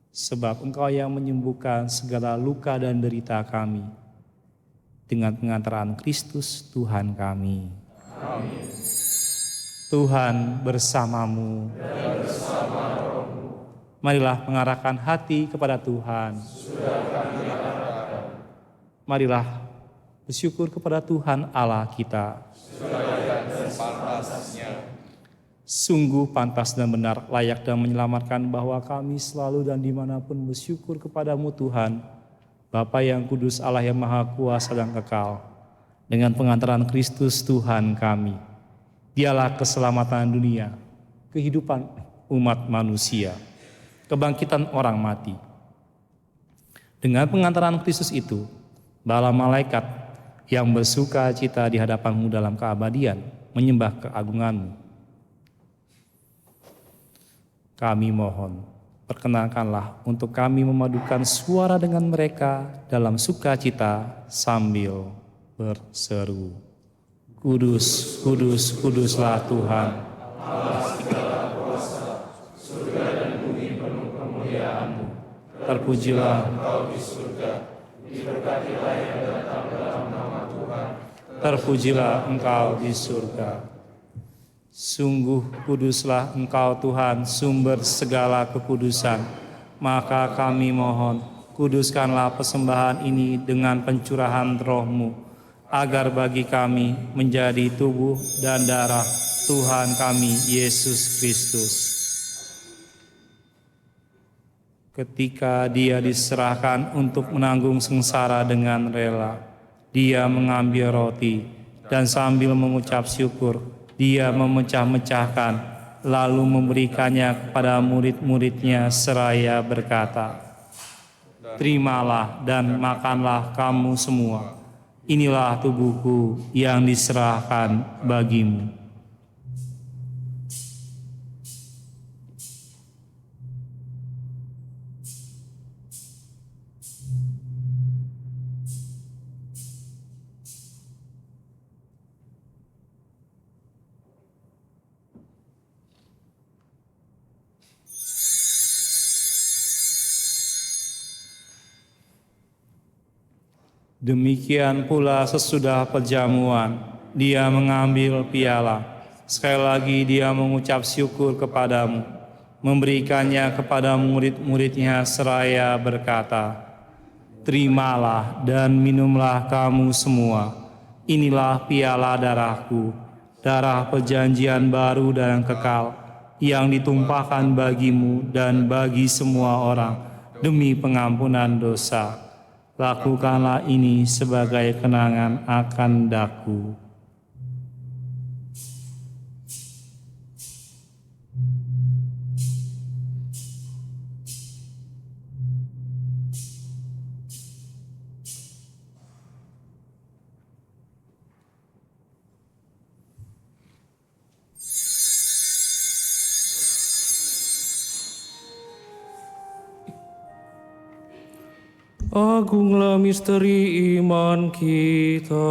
[SPEAKER 2] Sebab Engkau yang menyembuhkan segala luka dan derita kami. dengan pengantaran Kristus Tuhan kami. Amin. Tuhan bersamamu. Dan bersama rohmu. Marilah mengarahkan hati kepada Tuhan. Sudah kami arahkan. Marilah bersyukur kepada Tuhan Allah kita. Sungguh pantas dan benar, layak dan menyelamatkan bahwa kami selalu dan dimanapun bersyukur kepadamu Tuhan, Bapa yang kudus, Allah yang maha kuasa dan kekal. Dengan pengantaran Kristus Tuhan kami, Dialah keselamatan dunia, kehidupan umat manusia, kebangkitan orang mati. Dengan pengantaran Kristus itu, bala malaikat yang bersuka cita di hadapanmu dalam keabadian menyembah keagunganmu. Kami mohon, perkenankanlah untuk kami memadukan suara dengan mereka dalam sukacita sambil berseru, Kudus, kudus, kuduslah Tuhan, Allah segala kuasa, surga dan bumi penuh kemuliaan-Mu. Terpujilah Engkau di surga, diberkatilah yang datang dalam nama Tuhan. Terpujilah Engkau di surga. Sungguh kuduslah Engkau Tuhan, sumber segala kekudusan. Maka kami mohon, kuduskanlah persembahan ini dengan pencurahan Roh-Mu, agar bagi kami menjadi tubuh dan darah Tuhan kami Yesus Kristus. Ketika Dia diserahkan untuk menanggung sengsara dengan rela, Dia mengambil roti dan sambil mengucap syukur, Dia memecah-mecahkan, lalu memberikannya kepada murid-muridnya seraya berkata, Terimalah dan makanlah kamu semua. Inilah tubuhku yang diserahkan bagimu. Demikian pula sesudah perjamuan, Dia mengambil piala. Sekali lagi Dia mengucap syukur kepadamu, memberikannya kepada murid-muridnya seraya berkata, Terimalah dan minumlah kamu semua. Inilah piala darahku, darah perjanjian baru dan kekal, yang ditumpahkan bagimu dan bagi semua orang demi pengampunan dosa. Lakukanlah ini sebagai kenangan akan daku.
[SPEAKER 5] Agunglah misteri iman kita.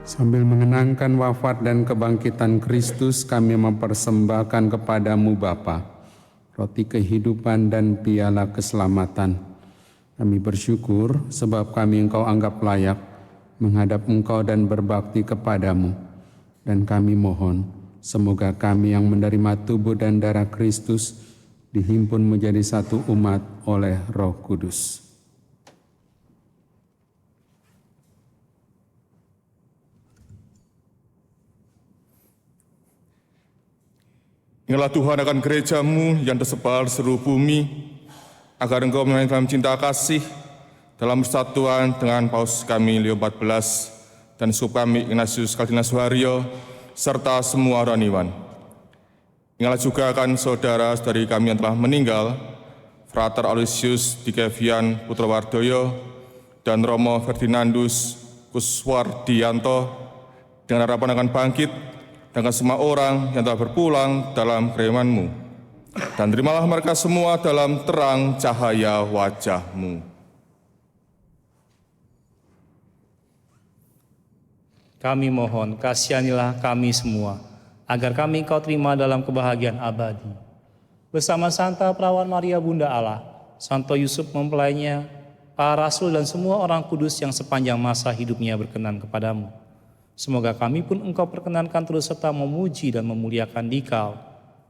[SPEAKER 8] Sambil mengenangkan wafat dan kebangkitan Kristus, kami mempersembahkan kepadamu Bapa, roti kehidupan dan piala keselamatan. Kami bersyukur sebab kami Engkau anggap layak menghadap Engkau dan berbakti kepadamu. Dan kami mohon, semoga kami yang menerima tubuh dan darah Kristus dihimpun menjadi satu umat oleh Roh Kudus.
[SPEAKER 7] Inilah Tuhan akan gerejamu yang tersebar seluruh bumi, agar Engkau menyertai dalam cinta kasih, dalam persatuan dengan Paus kami Leo XIV dan Uskup kami Ignatius Kardinal Suharyo, serta semua rohaniwan. Ingatlah juga akan saudara-saudari kami yang telah meninggal, Frater Aloysius Dikevian Putrawardoyo dan Romo Ferdinandus Kuswardianto, dengan harapan akan bangkit, dan akan semua orang yang telah berpulang dalam keriaman-Mu. Dan terimalah mereka semua dalam terang cahaya wajah-Mu.
[SPEAKER 2] Kami mohon, kasihanilah kami semua, agar kami Kau terima dalam kebahagiaan abadi. Bersama Santa Perawan Maria Bunda Allah, Santo Yusuf mempelainya, para rasul dan semua orang kudus yang sepanjang masa hidupnya berkenan kepadamu. Semoga kami pun Engkau perkenankan terus serta memuji dan memuliakan Dikau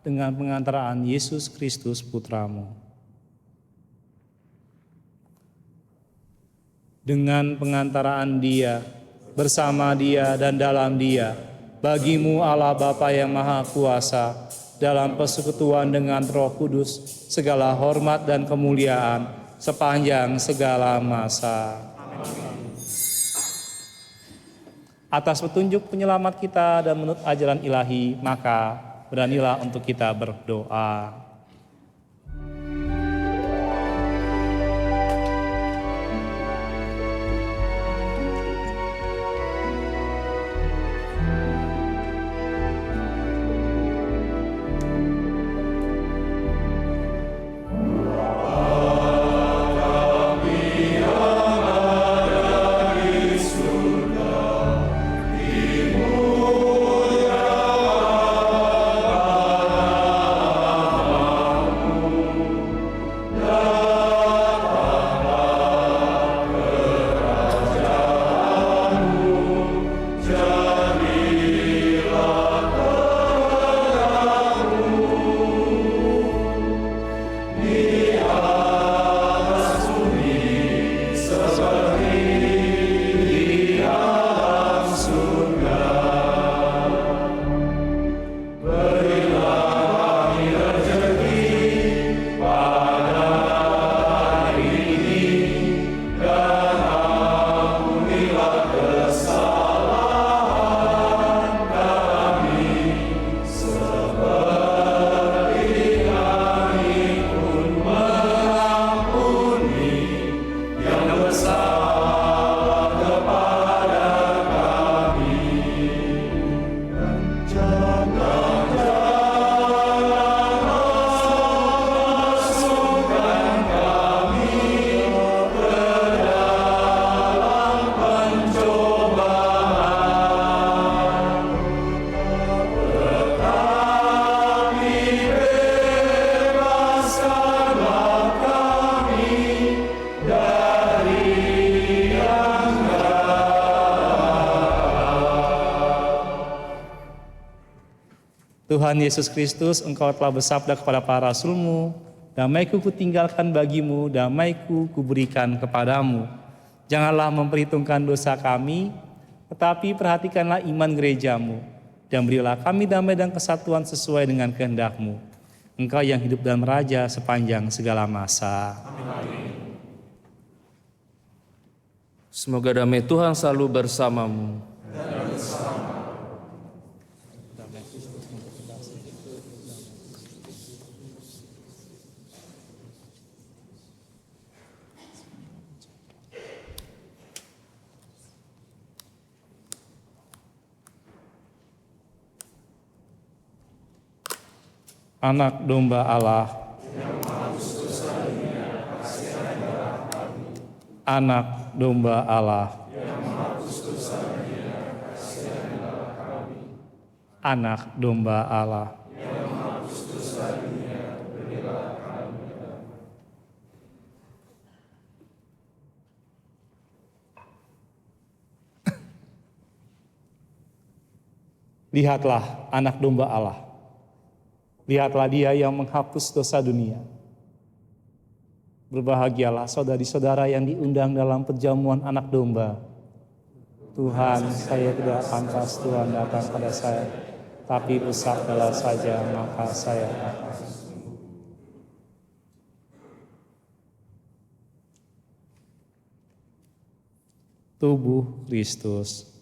[SPEAKER 2] dengan pengantaraan Yesus Kristus Putramu. Dengan pengantaraan Dia, bersama Dia dan dalam Dia, bagimu Allah Bapa yang Maha Kuasa, dalam persekutuan dengan Roh Kudus, segala hormat dan kemuliaan sepanjang segala masa. Atas petunjuk penyelamat kita dan menurut ajaran ilahi, maka beranilah untuk kita berdoa. Tuhan Yesus Kristus, Engkau telah bersabda kepada para rasul-Mu, damai-Ku kutinggalkan bagimu, damai-Ku kuberikan kepadamu. Janganlah memperhitungkan dosa kami, tetapi perhatikanlah iman gereja-Mu, dan berilah kami damai dan kesatuan sesuai dengan kehendak-Mu. Engkau yang hidup dan meraja sepanjang segala masa. Amin.
[SPEAKER 5] Semoga damai Tuhan selalu bersamamu.
[SPEAKER 2] Anak domba Allah, anak domba Allah, anak domba Allah. Lihatlah anak domba Allah. Lihatlah Dia yang menghapus dosa dunia. Berbahagialah saudari-saudara yang diundang dalam perjamuan anak domba. Tuhan, saya tidak pantas Tuhan datang pada saya, tapi bersabdalah saja maka saya akan sembuh. Tubuh Kristus.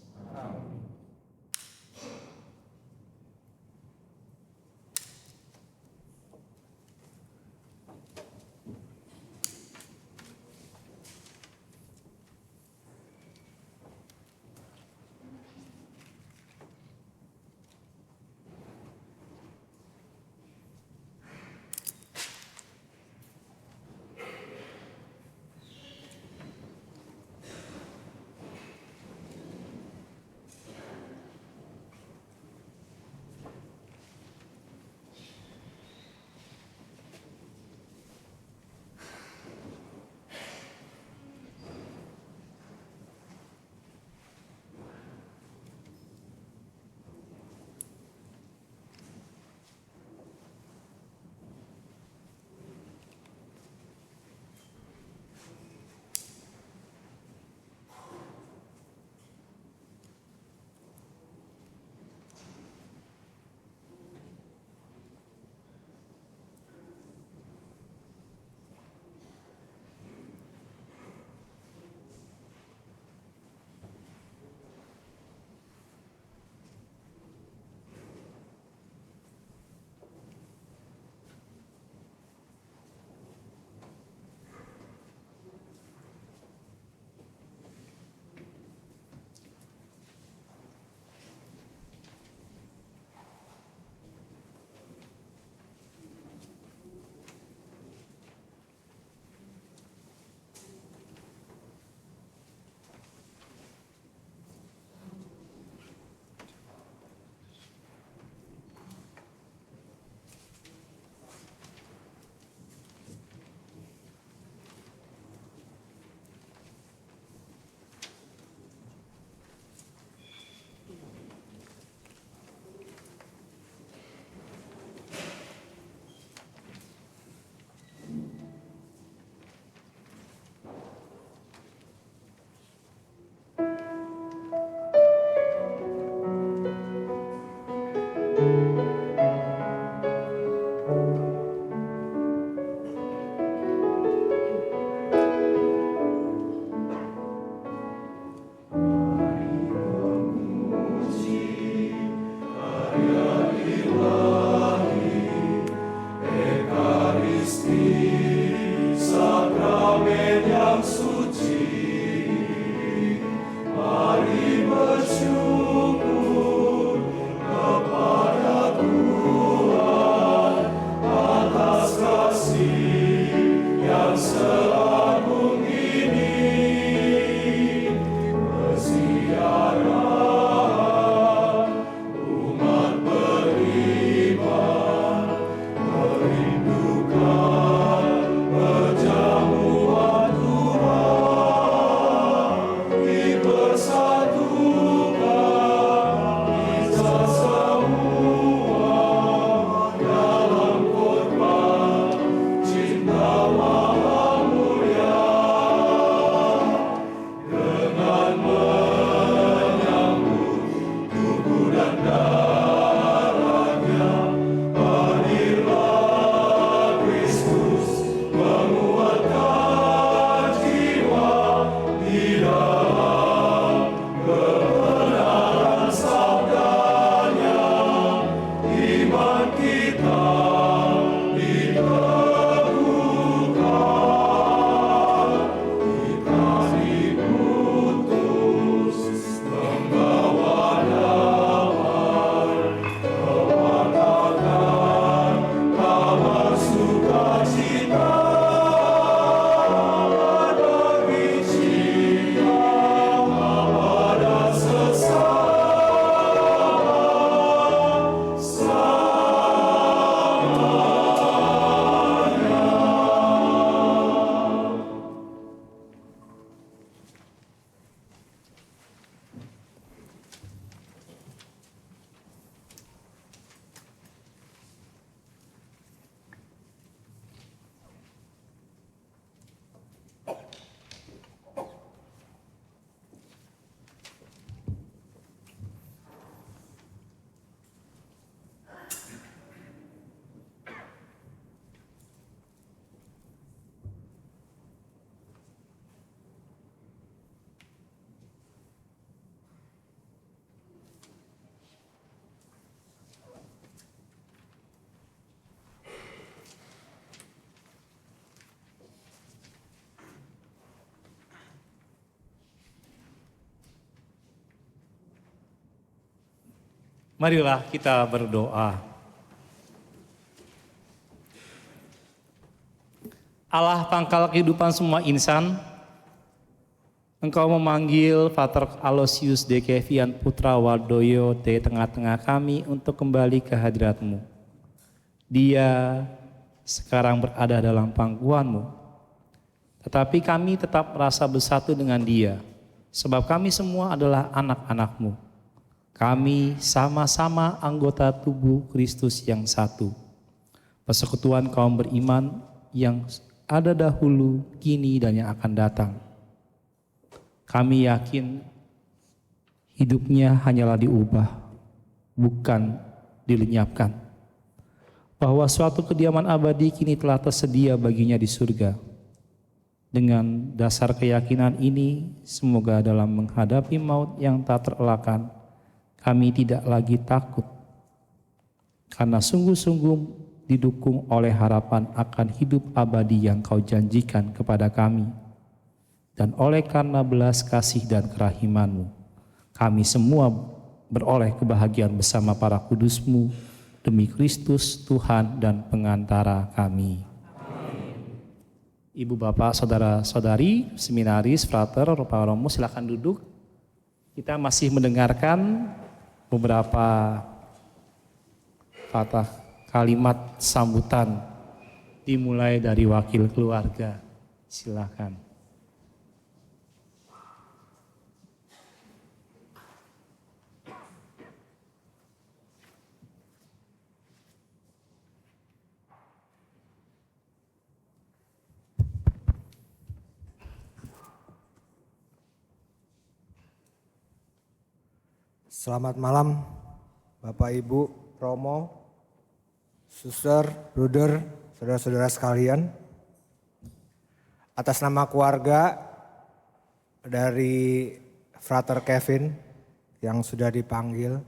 [SPEAKER 2] Marilah kita berdoa. Allah pangkal kehidupan semua insan, Engkau memanggil Pater Aloysius de Kevian Putra Wardoyo di tengah-tengah kami untuk kembali ke hadirat-Mu. Dia sekarang berada dalam pangkuan-Mu, tetapi kami tetap merasa bersatu dengan Dia, sebab kami semua adalah anak-anak-Mu. Kami sama-sama anggota tubuh Kristus yang satu. Persekutuan kaum beriman yang ada dahulu, kini, dan yang akan datang. Kami yakin hidupnya hanyalah diubah, bukan dilenyapkan. Bahwa suatu kediaman abadi kini telah tersedia baginya di surga. Dengan dasar keyakinan ini, semoga dalam menghadapi maut yang tak terelakkan, kami tidak lagi takut, karena sungguh-sungguh didukung oleh harapan akan hidup abadi yang Kau janjikan kepada kami. Dan oleh karena belas kasih dan kerahiman-Mu, kami semua beroleh kebahagiaan bersama para kudus-Mu, demi Kristus Tuhan dan pengantara kami. Ibu, Bapak, Saudara-saudari, seminaris, frater, romo, silakan duduk. Kita masih mendengarkan beberapa patah kalimat sambutan dimulai dari wakil keluarga. Silakan.
[SPEAKER 9] Selamat malam Bapak Ibu Romo, suster, bruder, saudara-saudara sekalian. Atas nama keluarga dari Frater Kevin yang sudah dipanggil,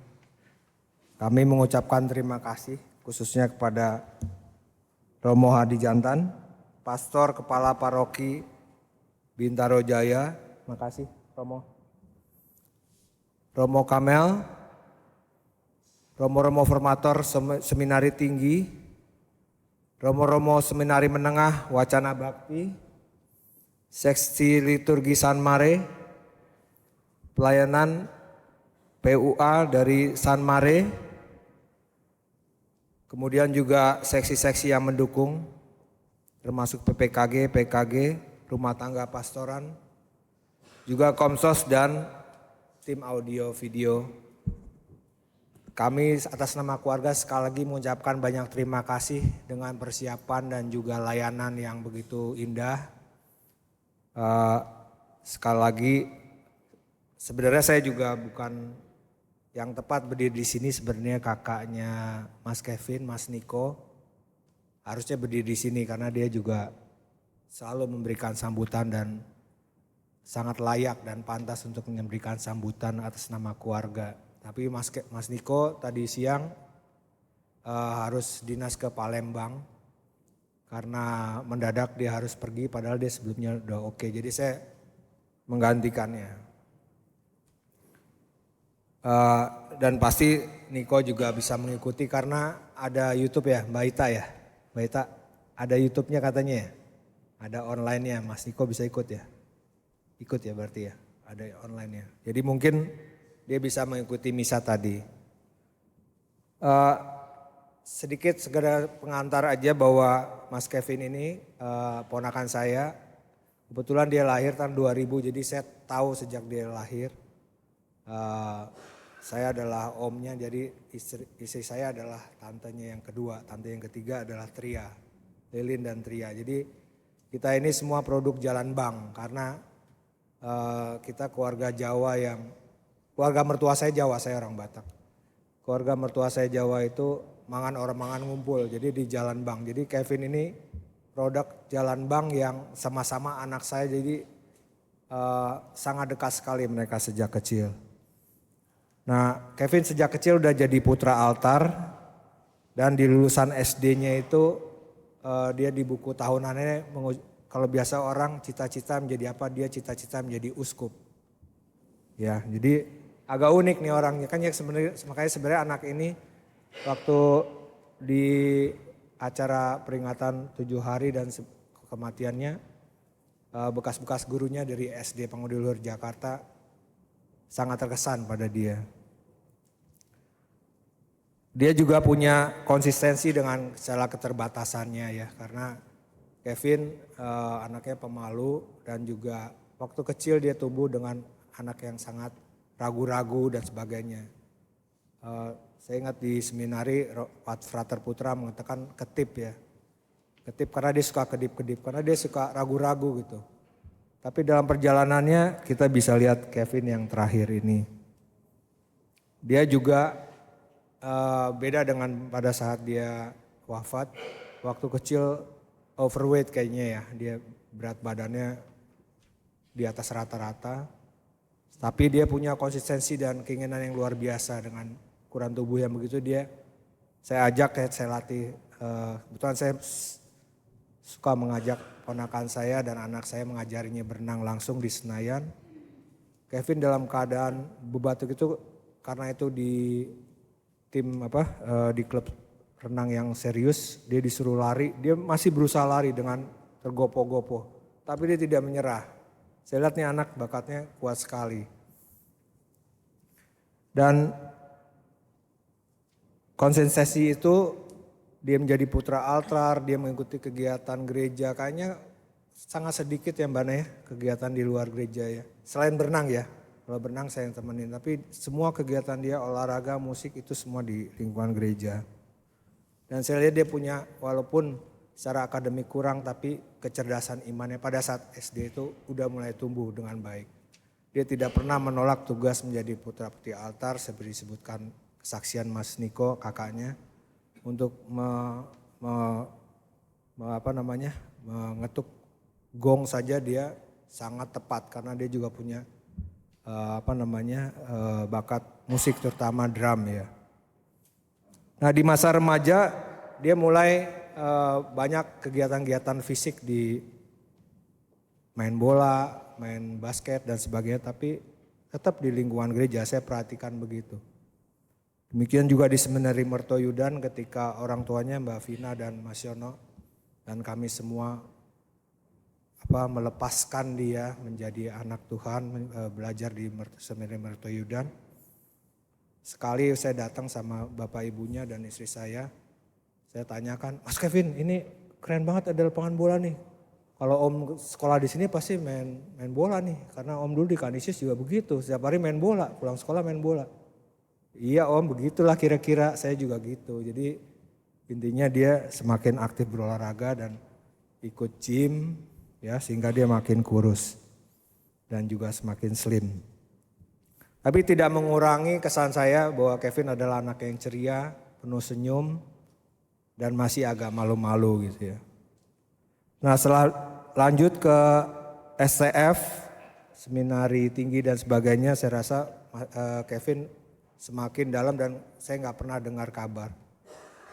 [SPEAKER 9] kami mengucapkan terima kasih khususnya kepada Romo Hadi Jantan, Pastor Kepala Paroki Bintaro Jaya, makasih Romo. Romo Kamel, Romo-Romo Formator Seminari Tinggi, Romo-Romo Seminari Menengah Wacana Bakti, Seksi Liturgi San Mare, pelayanan PUA dari San Mare, kemudian juga seksi-seksi yang mendukung, termasuk PPKG, PKG, Rumah Tangga Pastoran, juga Komsos dan tim audio video. Kami atas nama keluarga sekali lagi mengucapkan banyak terima kasih dengan persiapan dan juga layanan yang begitu indah. Sekali lagi, sebenarnya saya juga bukan yang tepat berdiri di sini, sebenarnya kakaknya Mas Kevin, Mas Niko harusnya berdiri di sini karena dia juga selalu memberikan sambutan dan sangat layak dan pantas untuk memberikan sambutan atas nama keluarga. Tapi Mas Niko tadi siang harus dinas ke Palembang karena mendadak dia harus pergi padahal dia sebelumnya udah oke. Jadi saya menggantikannya. Dan pasti Niko juga bisa mengikuti karena ada YouTube ya, Mbak Ita ya. Mbak Ita ada YouTube-nya katanya ya. Ada online-nya, Mas Niko bisa ikut ya. Ikut ya berarti ya, ada online-nya. Jadi mungkin dia bisa mengikuti misa tadi. Sedikit segera pengantar aja bahwa Mas Kevin ini ponakan saya. Kebetulan dia lahir tahun 2000 jadi saya tahu sejak dia lahir. Saya adalah omnya, jadi istri saya adalah tantenya yang kedua. Tante yang ketiga adalah Tria, Lilin dan Tria. Jadi kita ini semua produk Jalan Bang karena kita keluarga Jawa yang keluarga mertua saya Jawa, saya orang Batak. Keluarga mertua saya Jawa itu orang mangan ngumpul, jadi di Jalan Bang. Jadi Kevin ini produk Jalan Bang yang sama-sama anak saya, jadi sangat dekat sekali mereka sejak kecil. Nah, Kevin sejak kecil udah jadi putra altar dan di lulusan SD-nya itu dia di buku tahunannya kalau biasa orang cita-cita menjadi apa, dia cita-cita menjadi uskup. Ya, jadi agak unik nih orangnya kan ya sebenarnya, makanya sebenarnya anak ini waktu di acara peringatan 7 hari dan kematiannya bekas-bekas gurunya dari SD Pangudi Luhur Jakarta sangat terkesan pada dia. Dia juga punya konsistensi dengan segala keterbatasannya ya, karena Kevin anaknya pemalu dan juga waktu kecil dia tumbuh dengan anak yang sangat ragu-ragu dan sebagainya. Saya ingat di seminari Frater Putra mengatakan ketip ya. Ketip karena dia suka kedip-kedip, karena dia suka ragu-ragu gitu. Tapi dalam perjalanannya kita bisa lihat Kevin yang terakhir ini. Dia juga beda dengan pada saat dia wafat. Waktu kecil overweight kayaknya ya. Dia berat badannya di atas rata-rata. Tapi dia punya konsistensi dan keinginan yang luar biasa dengan ukuran tubuh yang begitu saya ajak, saya latih. Kebetulan saya suka mengajak ponakan saya dan anak saya mengajarinya berenang langsung di Senayan. Kevin dalam keadaan bebatuk itu karena itu di tim di klub renang yang serius, dia disuruh lari, dia masih berusaha lari dengan tergopoh-gopoh. Tapi dia tidak menyerah. Saya lihat nih anak bakatnya kuat sekali. Dan konsistensi itu dia menjadi putra altar, dia mengikuti kegiatan gereja. Kayaknya sangat sedikit ya Mbak Naya kegiatan di luar gereja ya. Selain berenang ya, kalau berenang saya yang temenin. Tapi semua kegiatan dia olahraga, musik itu semua di lingkungan gereja. Dan saya lihat dia punya walaupun secara akademik kurang tapi kecerdasan imannya pada saat SD itu udah mulai tumbuh dengan baik. Dia tidak pernah menolak tugas menjadi putra putri altar seperti disebutkan kesaksian Mas Niko kakaknya. untuk mengetuk gong saja dia sangat tepat karena dia juga punya bakat musik terutama drum ya. Nah di masa remaja dia mulai banyak kegiatan-kegiatan fisik di main bola, main basket dan sebagainya, tapi tetap di lingkungan gereja saya perhatikan begitu. Demikian juga di Seminari Mertoyudan ketika orang tuanya Mbak Vina dan Mas Yono dan kami semua melepaskan dia menjadi anak Tuhan, belajar di Seminari Mertoyudan. Sekali saya datang sama bapak ibunya dan istri saya tanyakan, Mas Kevin ini keren banget ada lapangan bola nih. Kalau Om sekolah di sini pasti main bola nih, karena Om dulu di Kanisius juga begitu, setiap hari main bola, pulang sekolah main bola. Iya Om, begitulah kira-kira, saya juga gitu. Jadi intinya dia semakin aktif berolahraga dan ikut gym ya, sehingga dia makin kurus dan juga semakin slim. Tapi tidak mengurangi kesan saya bahwa Kevin adalah anak yang ceria, penuh senyum dan masih agak malu-malu gitu ya. Nah setelah lanjut ke STF, seminari tinggi dan sebagainya, saya rasa Kevin semakin dalam dan saya nggak pernah dengar kabar.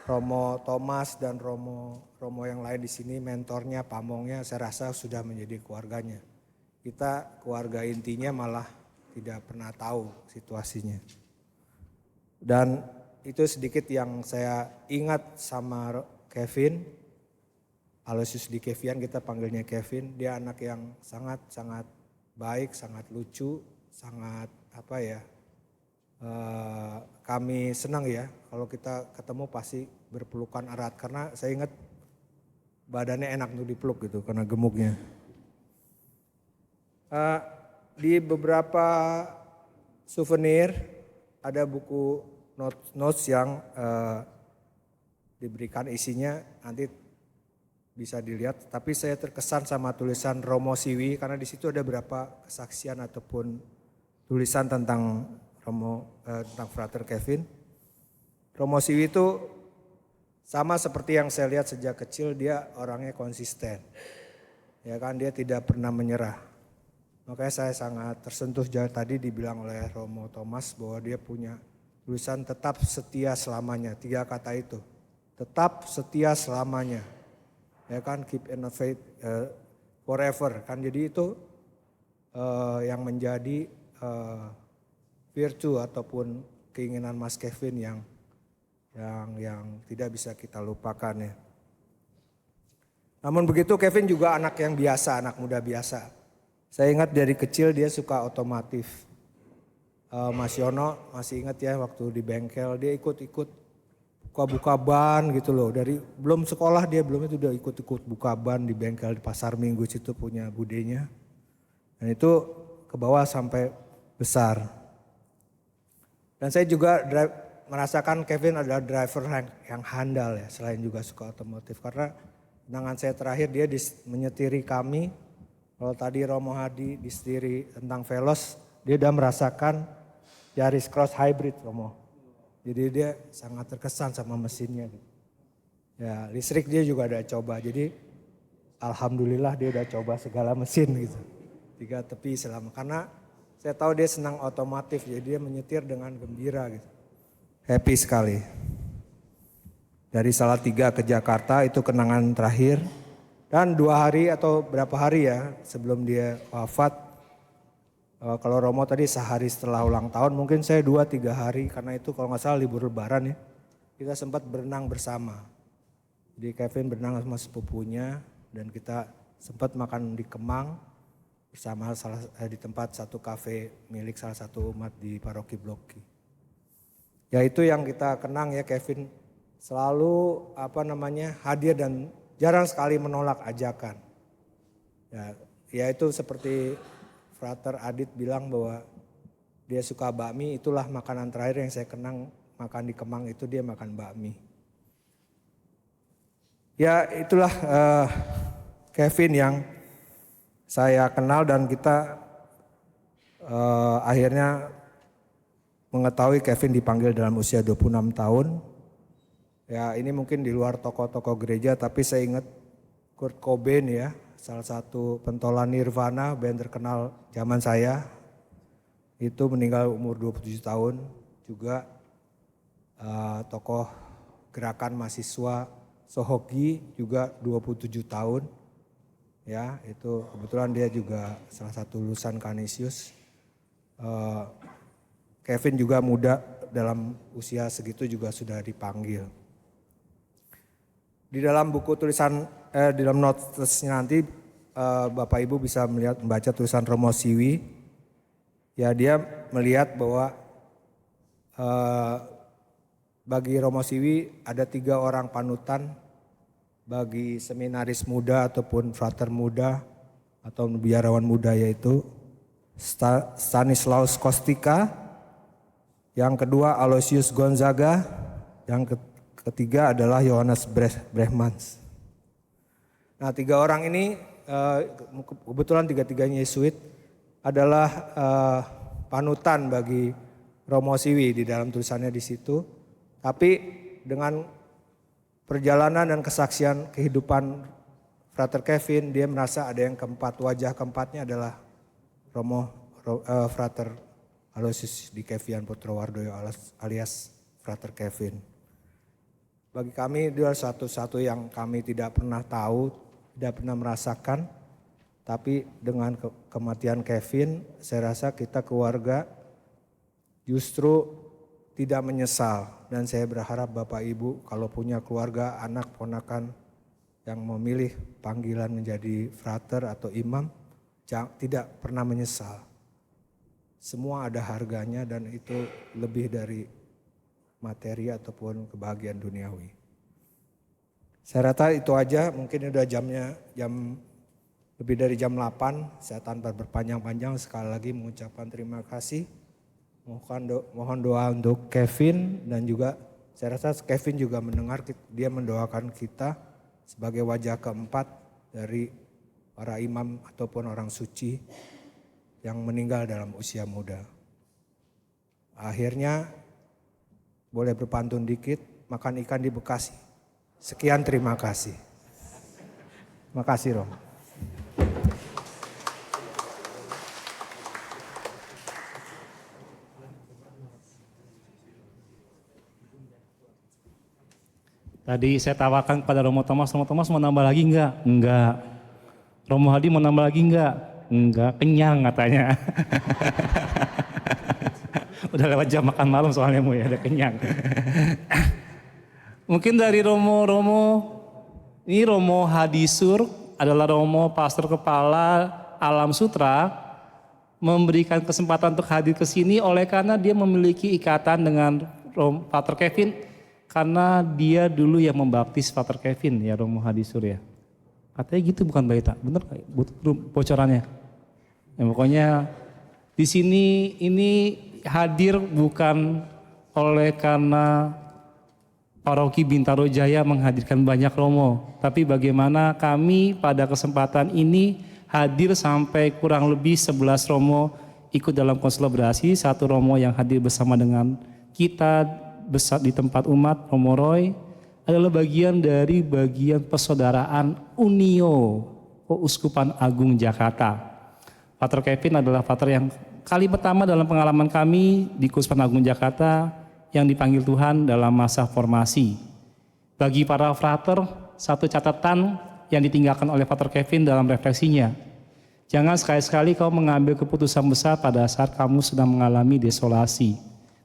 [SPEAKER 9] Romo Thomas dan Romo yang lain di sini, mentornya, pamongnya, saya rasa sudah menjadi keluarganya. Kita keluarga intinya malah tidak pernah tahu situasinya. Dan itu sedikit yang saya ingat sama Kevin. Aloysius Di Kevian, kita panggilnya Kevin. Dia anak yang sangat baik, sangat lucu, sangat kami senang ya kalau kita ketemu pasti berpelukan erat. Karena saya ingat badannya enak untuk dipeluk gitu karena gemuknya. Di beberapa souvenir ada buku notes yang diberikan isinya nanti bisa dilihat, tapi saya terkesan sama tulisan Romo Siwi karena di situ ada beberapa kesaksian ataupun tulisan tentang tentang Frater Kevin. Romo Siwi itu sama seperti yang saya lihat sejak kecil, dia orangnya konsisten. Ya kan, dia tidak pernah menyerah. Makanya saya sangat tersentuh tadi dibilang oleh Romo Thomas bahwa dia punya tulisan tetap setia selamanya, 3 kata itu. Tetap setia selamanya. Ya kan, keep in the faith forever kan, jadi itu yang menjadi virtue ataupun keinginan Mas Kevin yang tidak bisa kita lupakan ya. Namun begitu Kevin juga anak yang biasa, anak muda biasa. Saya ingat dari kecil dia suka otomotif. Mas Yono masih ingat ya waktu di bengkel dia ikut-ikut buka ban gitu loh, dari belum sekolah dia belum itu udah ikut-ikut buka ban di bengkel di Pasar Minggu situ punya budenya. Dan itu ke bawah sampai besar. Dan saya juga merasakan Kevin adalah driver yang handal ya, selain juga suka otomotif. Karena kenangan saya terakhir dia menyetiri kami, kalau tadi Romo Hadi disetiri tentang Veloz, dia udah merasakan Yaris Cross Hybrid Romo. Jadi dia sangat terkesan sama mesinnya. Ya listrik dia juga udah coba, jadi alhamdulillah dia udah coba segala mesin gitu. 3 tepi selama, karena saya tahu dia senang otomotif, jadi dia menyetir dengan gembira gitu. Happy sekali. Dari Salatiga ke Jakarta itu kenangan terakhir. Dan 2 hari atau berapa hari ya sebelum dia wafat, kalau Romo tadi sehari setelah ulang tahun, mungkin saya 2-3 hari karena itu kalau nggak salah libur lebaran ya. Kita sempat berenang bersama. Jadi Kevin berenang sama sepupunya dan kita sempat makan di Kemang bersama di tempat satu kafe milik salah satu umat di Paroki Bloki. Ya itu yang kita kenang ya, Kevin selalu hadir dan jarang sekali menolak ajakan. Ya itu seperti Frater Adit bilang bahwa dia suka bakmi, itulah makanan terakhir yang saya kenang makan di Kemang itu dia makan bakmi. Ya itulah Kevin yang saya kenal dan kita akhirnya mengetahui Kevin dipanggil dalam usia 26 tahun. Ya ini mungkin di luar tokoh-tokoh gereja, tapi saya ingat Kurt Cobain ya, salah satu pentolan Nirvana, band terkenal zaman saya. Itu meninggal umur 27 tahun, juga tokoh gerakan mahasiswa Sohoki juga 27 tahun. Ya, itu kebetulan dia juga salah satu lulusan Canisius. Kevin juga muda, dalam usia segitu juga sudah dipanggil. Di dalam buku tulisan, di dalam notesnya nanti Bapak Ibu bisa membaca tulisan Romo Siwi. Ya dia melihat bahwa bagi Romo Siwi ada 3 orang panutan bagi seminaris muda ataupun frater muda atau biarawan muda, yaitu Stanislaus Kostika, yang kedua Aloysius Gonzaga, yang ketiga adalah Johannes Brehmans. Nah 3 orang ini kebetulan 3-tiganya Yesuit adalah panutan bagi Romo Siwi di dalam tulisannya di situ. Tapi dengan perjalanan dan kesaksian kehidupan Frater Kevin, dia merasa ada yang keempat, wajah keempatnya adalah Frater Aloysius Dikevian Putrowardoyo alias Frater Kevin. Bagi kami dia satu-satu yang kami tidak pernah tahu, tidak pernah merasakan. Tapi dengan kematian Kevin, saya rasa kita keluarga justru tidak menyesal. Dan saya berharap Bapak Ibu kalau punya keluarga, anak, ponakan yang memilih panggilan menjadi frater atau imam, tidak pernah menyesal. Semua ada harganya dan itu lebih dari materi ataupun kebahagiaan duniawi. Saya rasa itu aja, mungkin udah jamnya, lebih dari jam 8, saya tanpa berpanjang-panjang sekali lagi mengucapkan terima kasih. Mohon doa untuk Kevin, dan juga saya rasa Kevin juga mendengar, dia mendoakan kita sebagai wajah keempat dari para imam ataupun orang suci yang meninggal dalam usia muda. Akhirnya boleh berpantun dikit, makan ikan di Bekasi. Sekian, terima kasih. Terima kasih Rom.
[SPEAKER 2] Tadi saya tawarkan kepada Romo Thomas mau nambah lagi enggak? Enggak. Romo Hadi mau nambah lagi enggak? Enggak, kenyang katanya. Udah lewat jam makan malam soalnya ya, udah kenyang. Mungkin dari ini Romo Hadisur adalah Romo Pastor Kepala Alam Sutra, memberikan kesempatan untuk hadir ke sini oleh karena dia memiliki ikatan dengan Pater Kevin, karena dia dulu yang membaptis Pater Kevin ya, Romo Hadisur ya. Katanya gitu, bukan Mbak Ita? Bener bocorannya? Ya, pokoknya di sini ini hadir bukan oleh karena Paroki Bintaro Jaya menghadirkan banyak Romo, tapi bagaimana kami pada kesempatan ini hadir sampai kurang lebih 11 Romo ikut dalam konselebrasi. Satu Romo yang hadir bersama dengan kita besar di tempat umat, Romo Roy, adalah bagian dari persaudaraan Unio Keuskupan Agung Jakarta. Pater Kevin adalah pater yang kali pertama dalam pengalaman kami di Keuskupan Agung Jakarta yang dipanggil Tuhan dalam masa formasi. Bagi para frater, satu catatan yang ditinggalkan oleh Pater Kevin dalam refleksinya. Jangan sekali-sekali kau mengambil keputusan besar pada saat kamu sedang mengalami desolasi.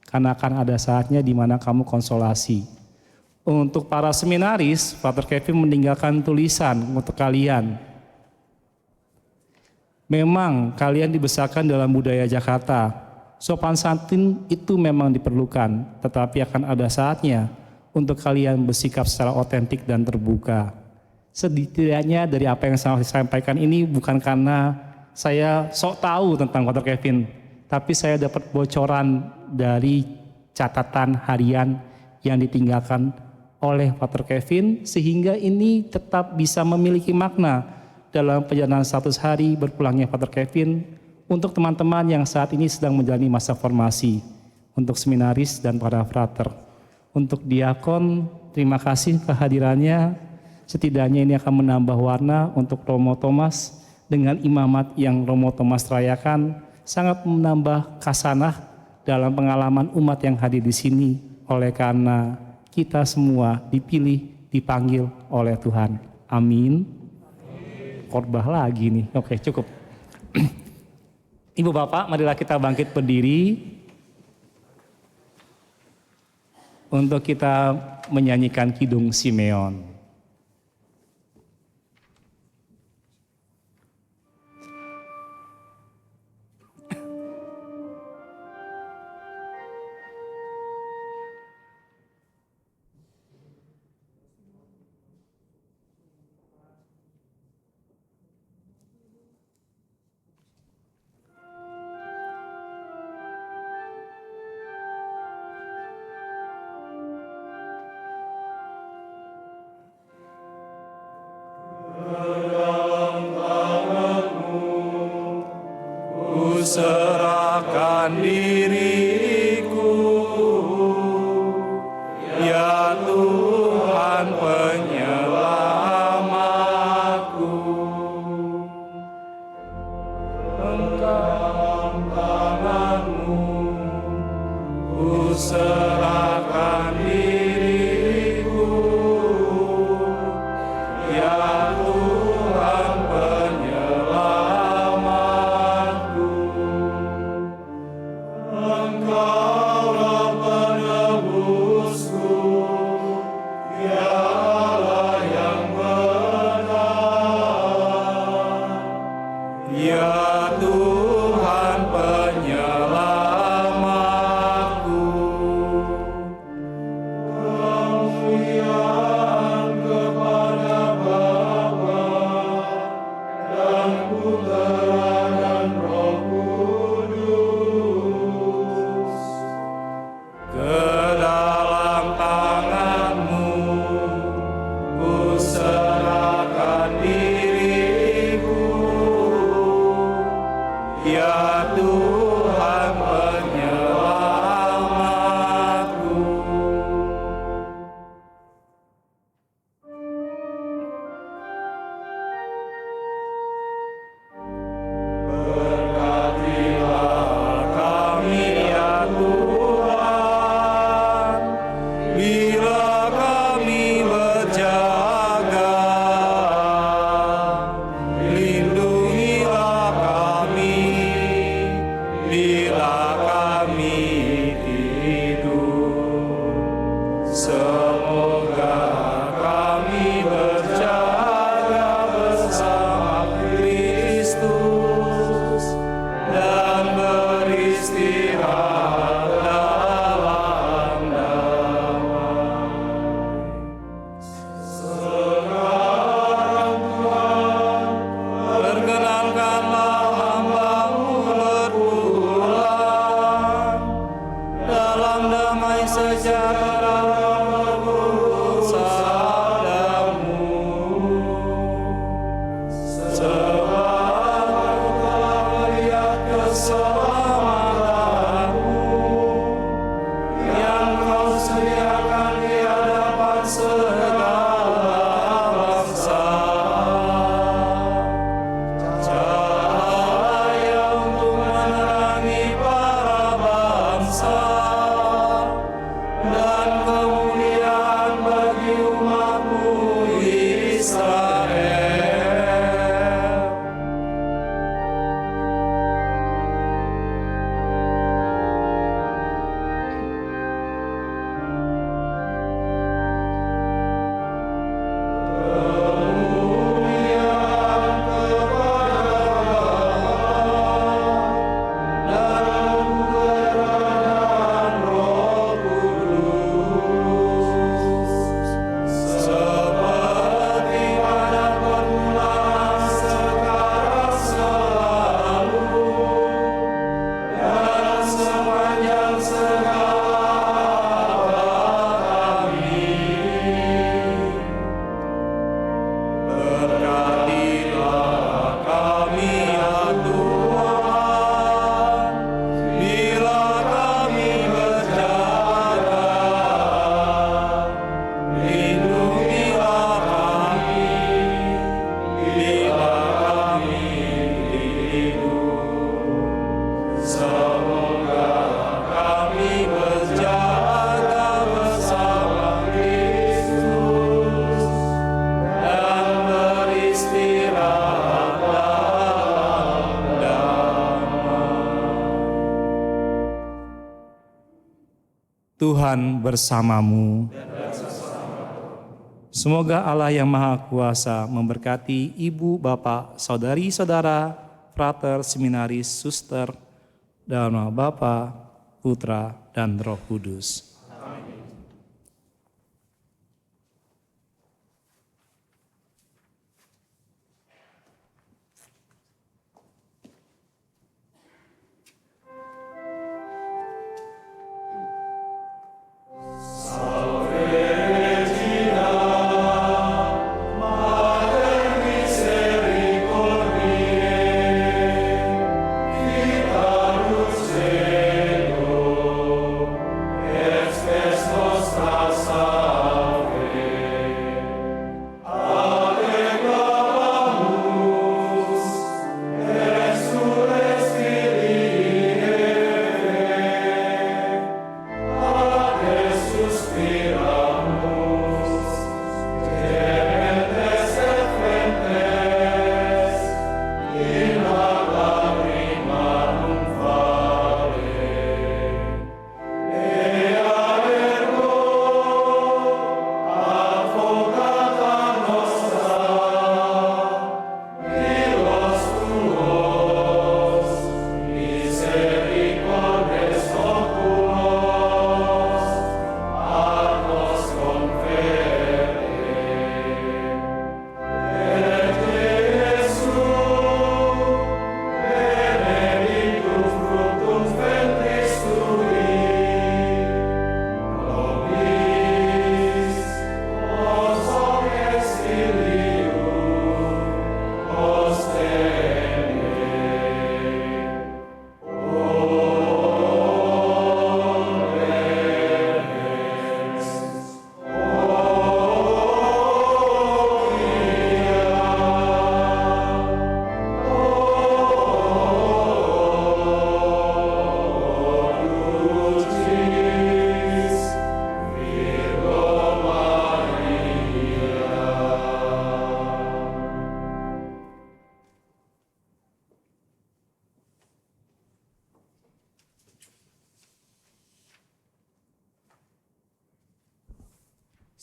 [SPEAKER 2] Karena akan ada saatnya di mana kamu konsolasi. Untuk para seminaris, Pater Kevin meninggalkan tulisan untuk kalian. Memang kalian dibesarkan dalam budaya Jakarta. Sopan santun itu memang diperlukan, tetapi akan ada saatnya untuk kalian bersikap secara otentik dan terbuka. Setidaknya dari apa yang saya sampaikan ini bukan karena saya sok tahu tentang Pater Kevin, tapi saya dapat bocoran dari catatan harian yang ditinggalkan oleh Pater Kevin, sehingga ini tetap bisa memiliki makna dalam perjalanan 100 hari berpulangnya Pater Kevin untuk teman-teman yang saat ini sedang menjalani masa formasi, untuk seminaris dan para frater, untuk diakon terima kasih kehadirannya. Setidaknya ini akan menambah warna untuk Romo Thomas dengan imamat yang Romo Thomas rayakan, sangat menambah khasanah dalam pengalaman umat yang hadir di sini. Oleh karena kita semua dipilih, dipanggil oleh Tuhan. Amin. Khotbah lagi nih. Oke, cukup. Ibu Bapak, marilah kita bangkit berdiri untuk kita menyanyikan Kidung Simeon.
[SPEAKER 5] Serahkan diriku, ya Tuhan penyelamatku. Genggam tanganmu, ku serahkan diriku, ya Tuhan penyelamatku. Engkaulah penebusku, ya Allah yang benar, ya Tuhan penyelamatku. Kemuliaan kepada Bapa
[SPEAKER 2] Tuhan bersamamu. Semoga Allah yang Maha Kuasa memberkati ibu, bapak, saudari-saudara, frater, seminaris, suster, dalam nama Bapa, Putra, dan Roh Kudus.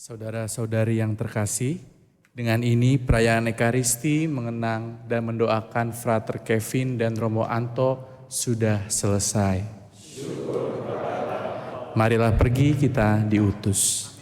[SPEAKER 10] Saudara-saudari yang terkasih, dengan ini perayaan Ekaristi mengenang dan mendoakan Frater Kevin dan Romo Anto sudah selesai. Marilah pergi, kita diutus.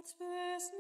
[SPEAKER 11] Spes